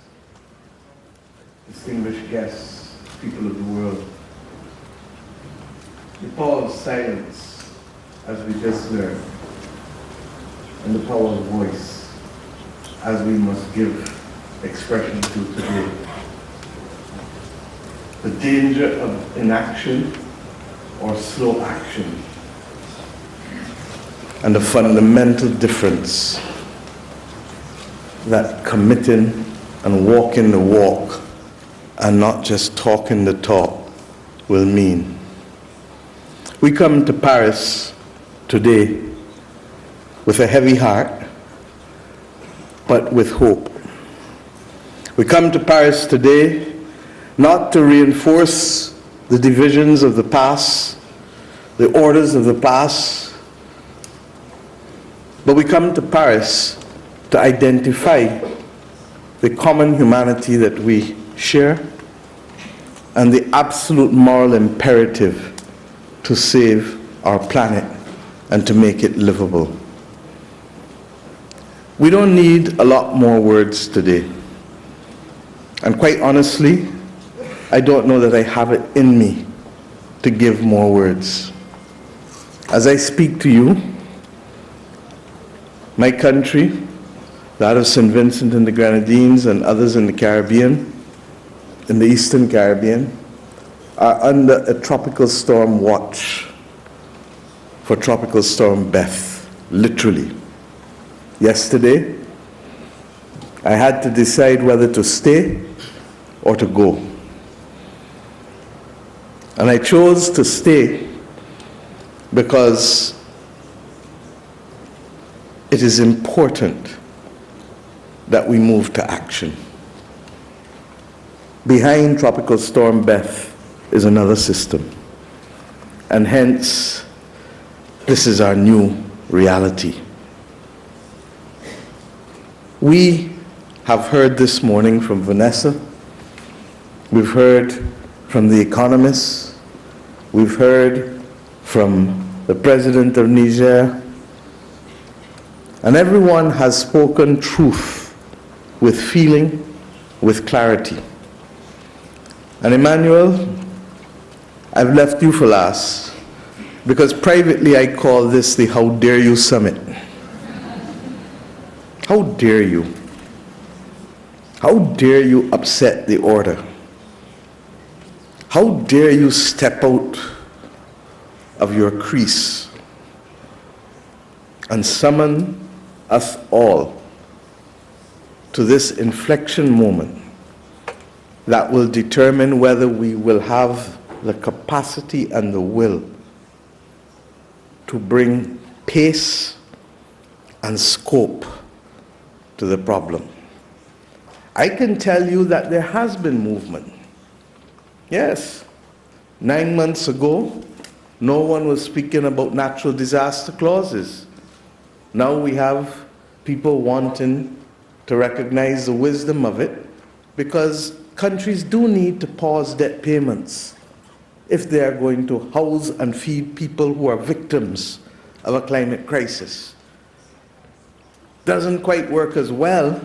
distinguished guests, people of the world. The power of silence, as we just learned, and the power of voice, as we must give expression to today. The danger of inaction or slow action, and the fundamental difference that committing and walking the walk and not just talking the talk will mean. We come to Paris today with a heavy heart, but with hope. We come to Paris today not to reinforce the divisions of the past, the orders of the past, But we come to Paris to identify the common humanity that we share and the absolute moral imperative to save our planet and to make it livable. We don't need a lot more words today. And quite honestly, I don't know that I have it in me to give more words. As I speak to you, my country, that of St. Vincent and the Grenadines and others in the Caribbean, in the Eastern Caribbean, are under a tropical storm watch for Tropical Storm Beth, literally. Yesterday, I had to decide whether to stay or to go. And I chose to stay because it is important that we move to action. Behind Tropical Storm Beth is another system. And hence, this is our new reality. We have heard this morning from Vanessa. We've heard from the economists. We've heard from the president of Niger. And everyone has spoken truth with feeling, with clarity. And Emmanuel, I've left you for last because privately I call this the How Dare You Summit. How dare you? How dare you upset the order? How dare you step out of your crease and summon us all to this inflection moment that will determine whether we will have the capacity and the will to bring pace and scope to the problem. I can tell you that there has been movement. Yes, 9 months ago, no one was speaking about natural disaster clauses. Now we have people wanting to recognize the wisdom of it because countries do need to pause debt payments if they are going to house and feed people who are victims of a climate crisis. Doesn't quite work as well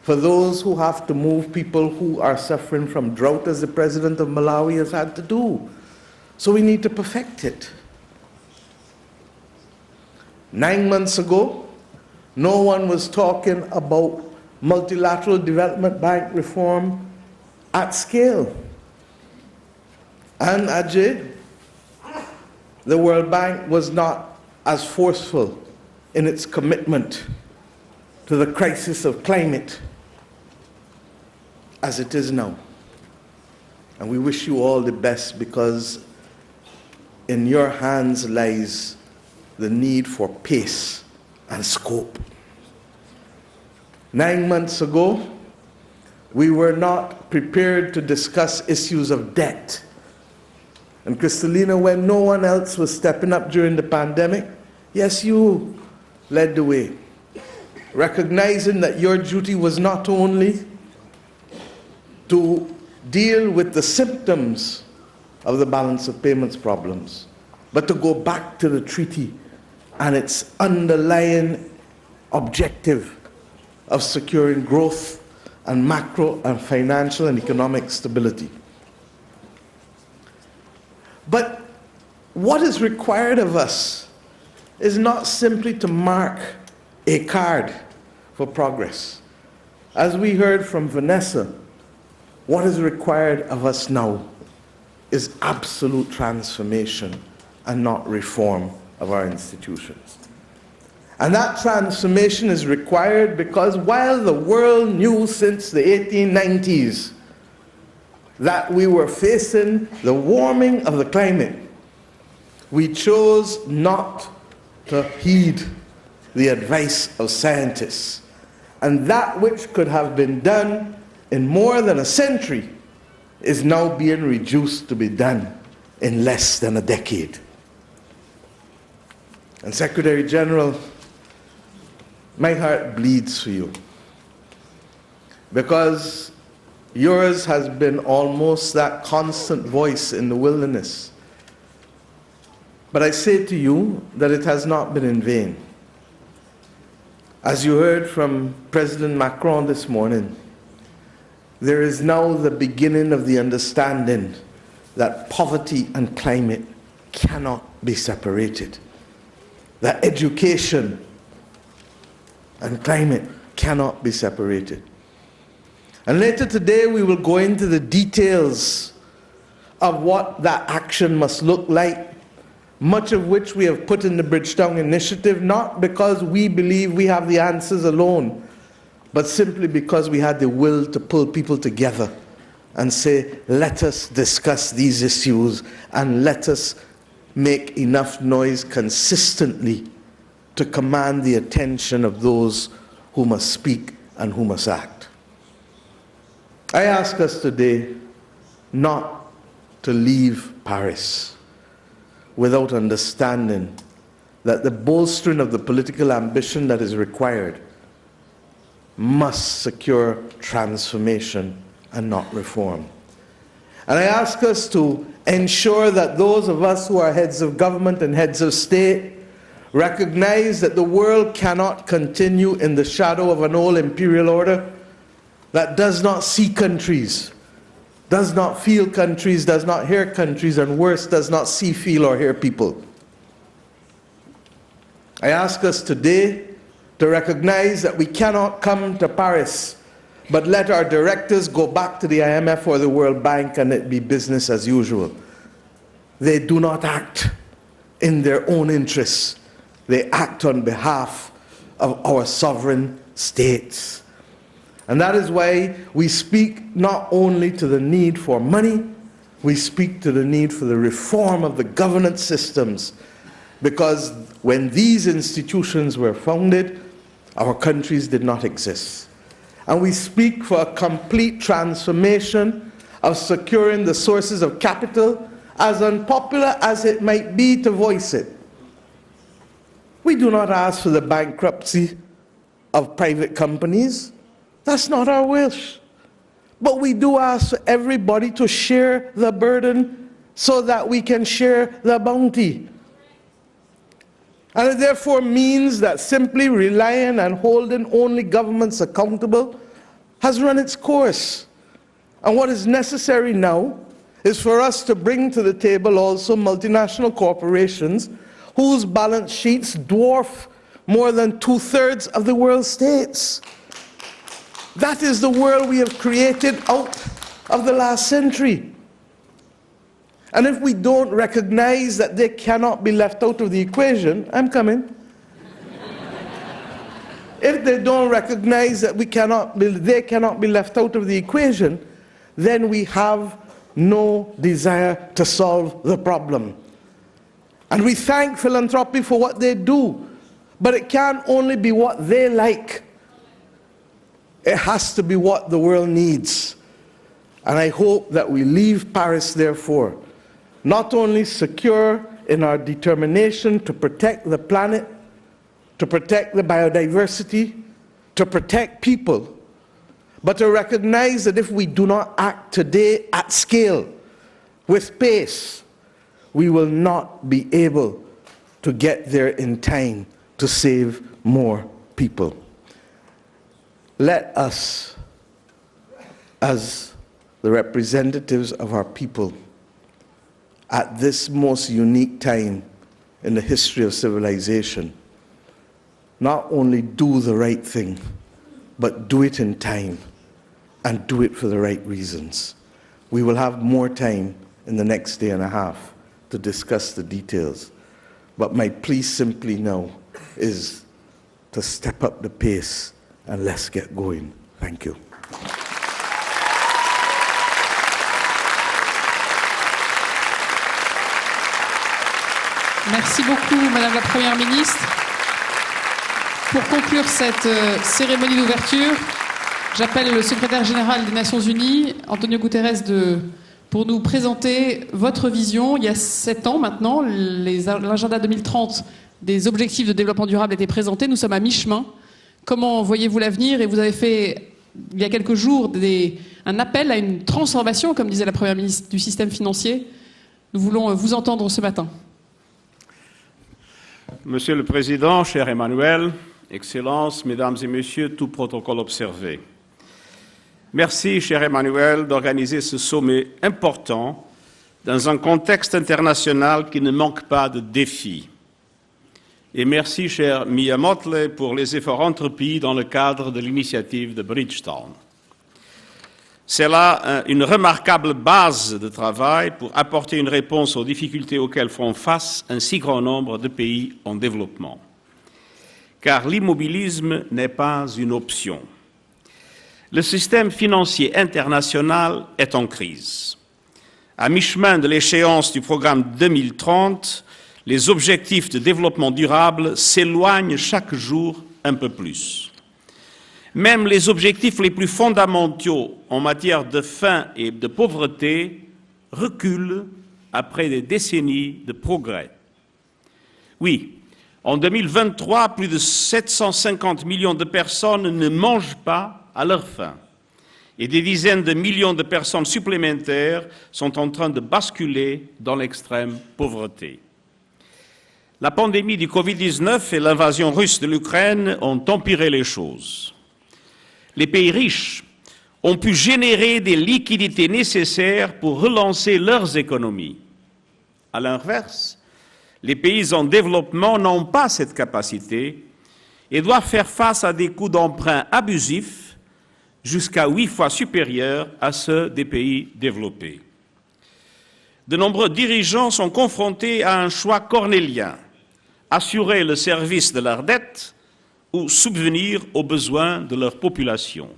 for those who have to move people who are suffering from drought, as the president of Malawi has had to do. So we need to perfect it. 9 months ago, no one was talking about multilateral development bank reform at scale. And Ajay, the World Bank was not as forceful in its commitment to the crisis of climate as it is now. And we wish you all the best because in your hands lies the need for pace and scope. 9 months ago, we were not prepared to discuss issues of debt. And Kristalina, when no one else was stepping up during the pandemic, yes, you led the way, recognizing that your duty was not only to deal with the symptoms of the balance of payments problems, but to go back to the treaty and its underlying objective of securing growth and macro and financial and economic stability. But what is required of us is not simply to mark a card for progress. As we heard from Vanessa, what is required of us now is absolute transformation and not reform of our institutions. And that transformation is required because while the world knew since the 1890s that we were facing the warming of the climate, we chose not to heed the advice of scientists. And that which could have been done in more than a century is now being reduced to be done in less than a decade. And Secretary General, my heart bleeds for you. Because yours has been almost that constant voice in the wilderness. But I say to you that it has not been in vain. As you heard from President Macron this morning, there is now the beginning of the understanding that poverty and climate cannot be separated. That education and climate cannot be separated. And later today we will go into the details of what that action must look like, much of which we have put in the Bridgetown Initiative, not because we believe we have the answers alone, but simply because we had the will to pull people together and say, let us discuss these issues and let us make enough noise consistently to command the attention of those who must speak and who must act. I ask us today not to leave Paris without understanding that the bolstering of the political ambition that is required must secure transformation and not reform. And I ask us to ensure that those of us who are heads of government and heads of state recognize that the world cannot continue in the shadow of an old imperial order that does not see countries, does not feel countries, does not hear countries, and worse, does not see, feel, or hear people. I ask us today to recognize that we cannot come to Paris but let our directors go back to the IMF or the World Bank and it be business as usual. They do not act in their own interests. They act on behalf of our sovereign states. And that is why we speak not only to the need for money, we speak to the need for the reform of the governance systems. Because when these institutions were founded, our countries did not exist. And we speak for a complete transformation of securing the sources of capital, as unpopular as it might be to voice it. We do not ask for the bankruptcy of private companies. That's not our wish. But we do ask for everybody to share the burden so that we can share the bounty. And it therefore means that simply relying and holding only governments accountable has run its course. And what is necessary now is for us to bring to the table also multinational corporations whose balance sheets dwarf more than 2/3 of the world's states. That is the world we have created out of the last century. And if we don't recognize that they cannot be left out of the equation, I'm coming. If they don't recognize that they cannot be left out of the equation, then we have no desire to solve the problem. And we thank philanthropy for what they do, but it can't only be what they like. It has to be what the world needs. And I hope that we leave Paris, therefore, not only secure in our determination to protect the planet, to protect the biodiversity, to protect people, but to recognize that if we do not act today at scale, with pace, we will not be able to get there in time to save more people. Let us, as the representatives of our people, at this most unique time in the history of civilization, not only do the right thing, but do it in time and do it for the right reasons. We will have more time in the next day and a half to discuss the details. But my plea simply now is to step up the pace and let's get going. Thank you. Merci beaucoup, Madame la Première ministre. Pour conclure cette cérémonie d'ouverture, j'appelle le secrétaire général des Nations Unies, Antonio Guterres, pour nous présenter votre vision. Il y a 7 ans maintenant, l'agenda 2030 des objectifs de développement durable était présenté. Nous sommes à mi-chemin. Comment voyez-vous l'avenir? Et vous avez fait, il y a quelques jours, un appel à une transformation, comme disait la Première ministre, du système financier. Nous voulons vous entendre ce matin. Monsieur le Président, cher Emmanuel, Excellences, Mesdames et Messieurs, tout protocole observé. Merci, cher Emmanuel, d'organiser ce sommet important dans un contexte international qui ne manque pas de défis. Et merci, cher Mia Motley, pour les efforts entrepris dans le cadre de l'initiative de Bridgetown. C'est là une remarquable base de travail pour apporter une réponse aux difficultés auxquelles font face un si grand nombre de pays en développement. Car l'immobilisme n'est pas une option. Le système financier international est en crise. À mi-chemin de l'échéance du programme 2030, les objectifs de développement durable s'éloignent chaque jour un peu plus. Même les objectifs les plus fondamentaux en matière de faim et de pauvreté reculent après des décennies de progrès. Oui, en 2023, plus de 750 millions de personnes ne mangent pas à leur faim. Et des dizaines de millions de personnes supplémentaires sont en train de basculer dans l'extrême pauvreté. La pandémie du Covid-19 et l'invasion russe de l'Ukraine ont empiré les choses. Les pays riches ont pu générer des liquidités nécessaires pour relancer leurs économies. À l'inverse, les pays en développement n'ont pas cette capacité et doivent faire face à des coûts d'emprunt abusifs jusqu'à 8 fois supérieurs à ceux des pays développés. De nombreux dirigeants sont confrontés à un choix cornélien, assurer le service de leurs dettes ou subvenir aux besoins de leur population.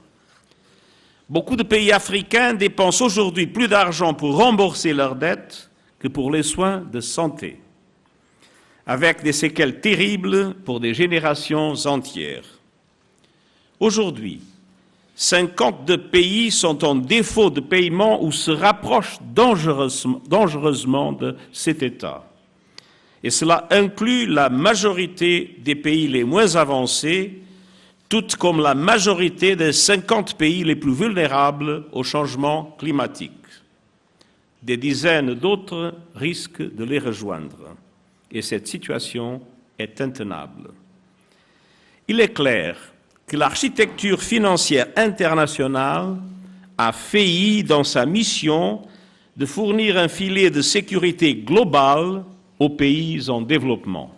Beaucoup de pays africains dépensent aujourd'hui plus d'argent pour rembourser leurs dettes que pour les soins de santé, avec des séquelles terribles pour des générations entières. Aujourd'hui, 52 pays sont en défaut de paiement ou se rapprochent dangereusement de cet état. Et cela inclut la majorité des pays les moins avancés, tout comme la majorité des 50 pays les plus vulnérables au changement climatique. Des dizaines d'autres risquent de les rejoindre. Et cette situation est intenable. Il est clair que l'architecture financière internationale a failli dans sa mission de fournir un filet de sécurité global aux pays en développement.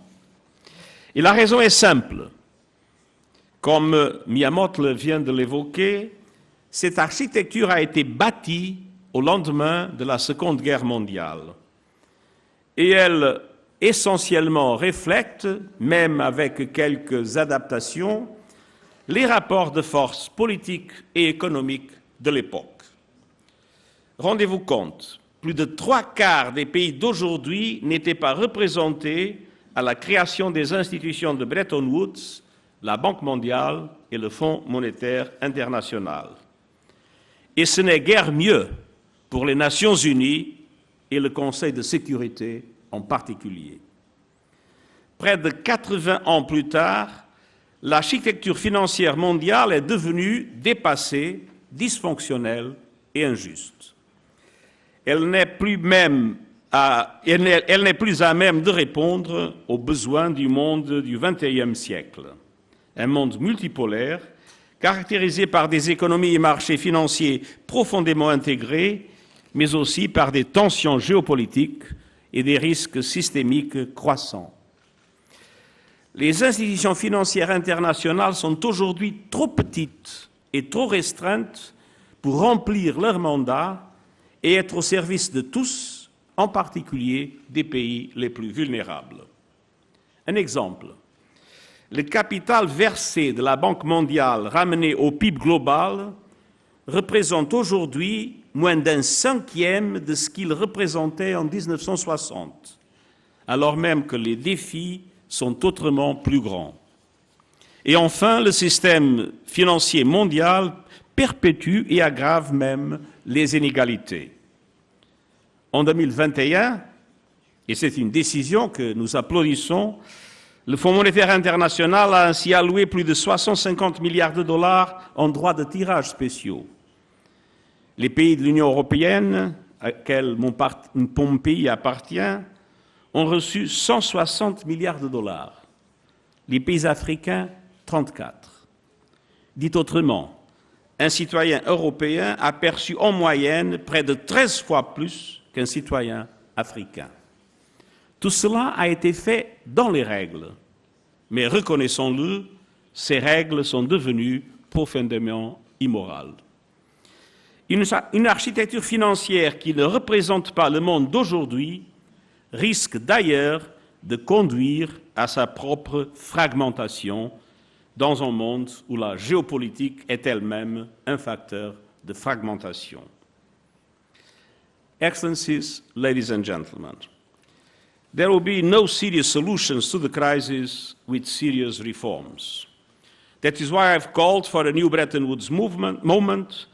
Et la raison est simple. Comme Miyamoto vient de l'évoquer, cette architecture a été bâtie au lendemain de la Seconde Guerre mondiale. Et elle essentiellement reflète, même avec quelques adaptations, les rapports de force politiques et économiques de l'époque. Rendez-vous compte, plus de 3/4 des pays d'aujourd'hui n'étaient pas représentés à la création des institutions de Bretton Woods, la Banque mondiale et le Fonds monétaire international. Et ce n'est guère mieux pour les Nations unies et le Conseil de sécurité en particulier. Près de 80 ans plus tard, l'architecture financière mondiale est devenue dépassée, dysfonctionnelle et injuste. Elle n'est plus à même de répondre aux besoins du monde du XXIe siècle. Un monde multipolaire, caractérisé par des économies et marchés financiers profondément intégrés, mais aussi par des tensions géopolitiques et des risques systémiques croissants. Les institutions financières internationales sont aujourd'hui trop petites et trop restreintes pour remplir leur mandat et être au service de tous, en particulier des pays les plus vulnérables. Un exemple. Le capital versé de la Banque mondiale ramené au PIB global représente aujourd'hui moins d'1/5 de ce qu'il représentait en 1960, alors même que les défis sont autrement plus grands. Et enfin, le système financier mondial perpétue et aggrave même les inégalités. En 2021, et c'est une décision que nous applaudissons, Le Fonds monétaire international a ainsi alloué plus de 650 milliards de dollars en droits de tirage spéciaux. Les pays de l'Union européenne, auxquels mon pays appartient, ont reçu 160 milliards de dollars. Les pays africains, 34. Dit autrement, un citoyen européen a perçu en moyenne près de 13 fois plus qu'un citoyen africain. Tout cela a été fait dans les règles. Mais reconnaissons-le, ces règles sont devenues profondément immorales. Une architecture financière qui ne représente pas le monde d'aujourd'hui risque d'ailleurs de conduire à sa propre fragmentation dans un monde où la géopolitique est elle-même un facteur de fragmentation. Excellencies, ladies and gentlemen, there will be no serious solutions to the crisis with serious reforms. That is why I've called for a new Bretton Woods moment,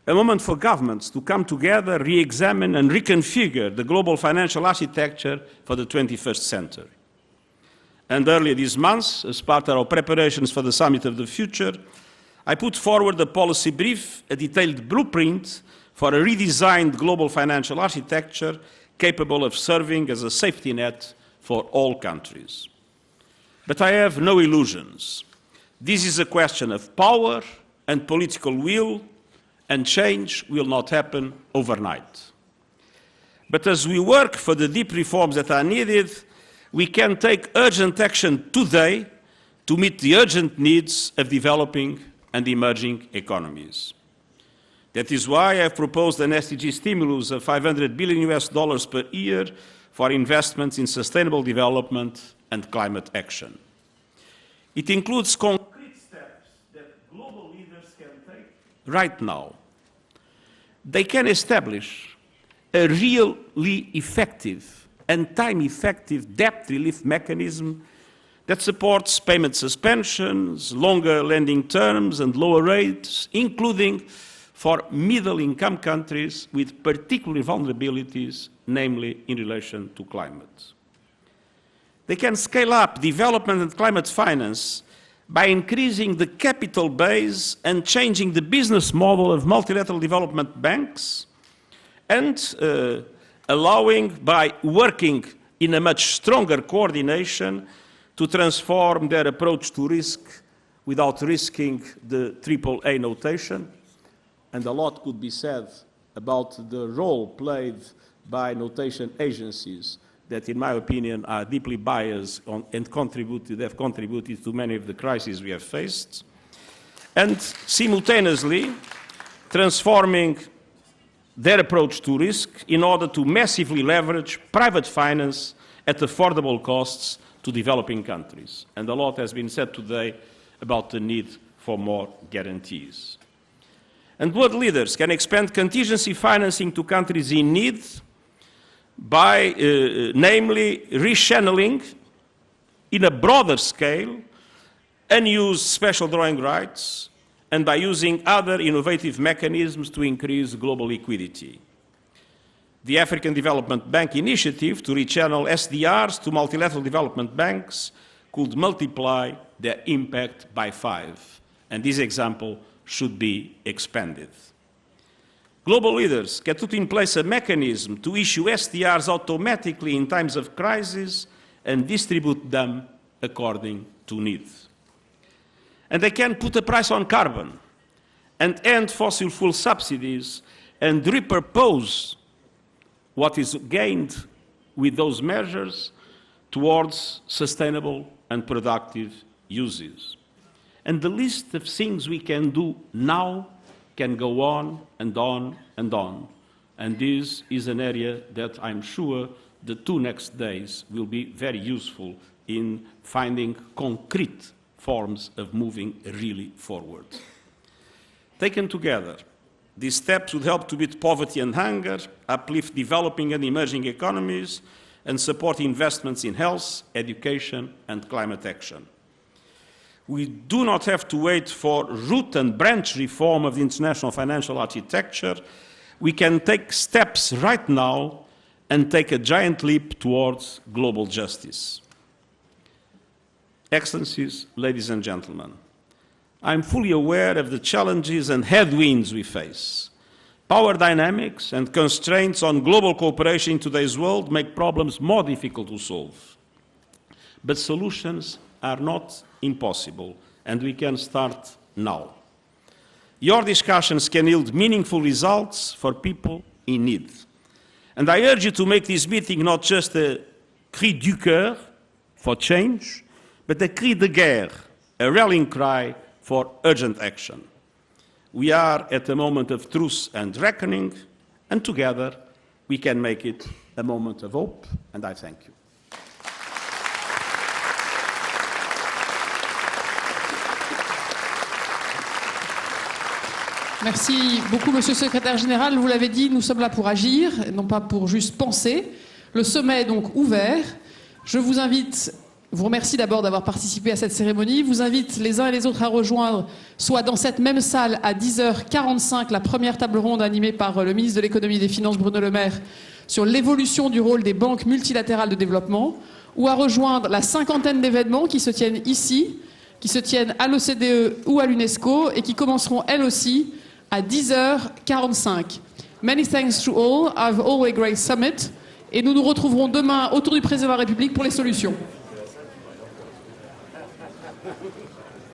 a moment for governments to come together, re-examine and reconfigure the global financial architecture for the 21st century. And earlier this month, as part of our preparations for the Summit of the Future, I put forward a policy brief, a detailed blueprint for a redesigned global financial architecture capable of serving as a safety net for all countries. But I have no illusions. This is a question of power and political will, and change will not happen overnight. But as we work for the deep reforms that are needed, we can take urgent action today to meet the urgent needs of developing and emerging economies. That is why I have proposed an SDG stimulus of $500 billion per year for investments in sustainable development and climate action. It includes concrete steps that global leaders can take right now. They can establish a really effective and time-effective debt relief mechanism that supports payment suspensions, longer lending terms, and lower rates, including for middle-income countries with particular vulnerabilities, namely in relation to climate. They can scale up development and climate finance by increasing the capital base and changing the business model of multilateral development banks, and allowing, by working in a much stronger coordination, to transform their approach to risk without risking the AAA notation. And a lot could be said about the role played by notation agencies that, in my opinion, are deeply biased and have contributed to many of the crises we have faced, and simultaneously transforming their approach to risk in order to massively leverage private finance at affordable costs to developing countries. And a lot has been said today about the need for more guarantees. And world leaders can expand contingency financing to countries in need by, namely, rechanneling in a broader scale unused special drawing rights, and by using other innovative mechanisms to increase global liquidity. The African Development Bank initiative to rechannel SDRs to multilateral development banks could multiply their impact by 5, and this example should be expanded. Global leaders can put in place a mechanism to issue SDRs automatically in times of crisis and distribute them according to need. And they can put a price on carbon and end fossil fuel subsidies and repurpose what is gained with those measures towards sustainable and productive uses. And the list of things we can do now can go on and on and on. And this is an area that I'm sure the 2 next days will be very useful in finding concrete forms of moving really forward. Taken together, these steps would help to beat poverty and hunger, uplift developing and emerging economies, and support investments in health, education, and climate action. We do not have to wait for root and branch reform of the international financial architecture. We can take steps right now and take a giant leap towards global justice. Excellencies, ladies and gentlemen, I'm fully aware of the challenges and headwinds we face. Power dynamics and constraints on global cooperation in today's world make problems more difficult to solve. But solutions are not impossible, and we can start now. Your discussions can yield meaningful results for people in need. And I urge you to make this meeting not just a cri du cœur for change, but a cri de guerre, a rallying cry for urgent action. We are at a moment of truth and reckoning, and together we can make it a moment of hope, and I thank you. Merci beaucoup, Monsieur le Secrétaire Général. Vous l'avez dit, nous sommes là pour agir, non pas pour juste penser. Le sommet est donc ouvert. Je vous invite, vous remercie d'abord d'avoir participé à cette cérémonie, vous invite les uns et les autres à rejoindre, soit dans cette même salle à 10h45, la première table ronde animée par le ministre de l'Économie et des Finances, Bruno Le Maire, sur l'évolution du rôle des banques multilatérales de développement, ou à rejoindre la cinquantaine d'événements qui se tiennent ici, qui se tiennent à l'OCDE ou à l'UNESCO et qui commenceront elles aussi à 10h45. Many thanks to all. Have all a great summit. Et nous nous retrouverons demain autour du président de la République pour les solutions.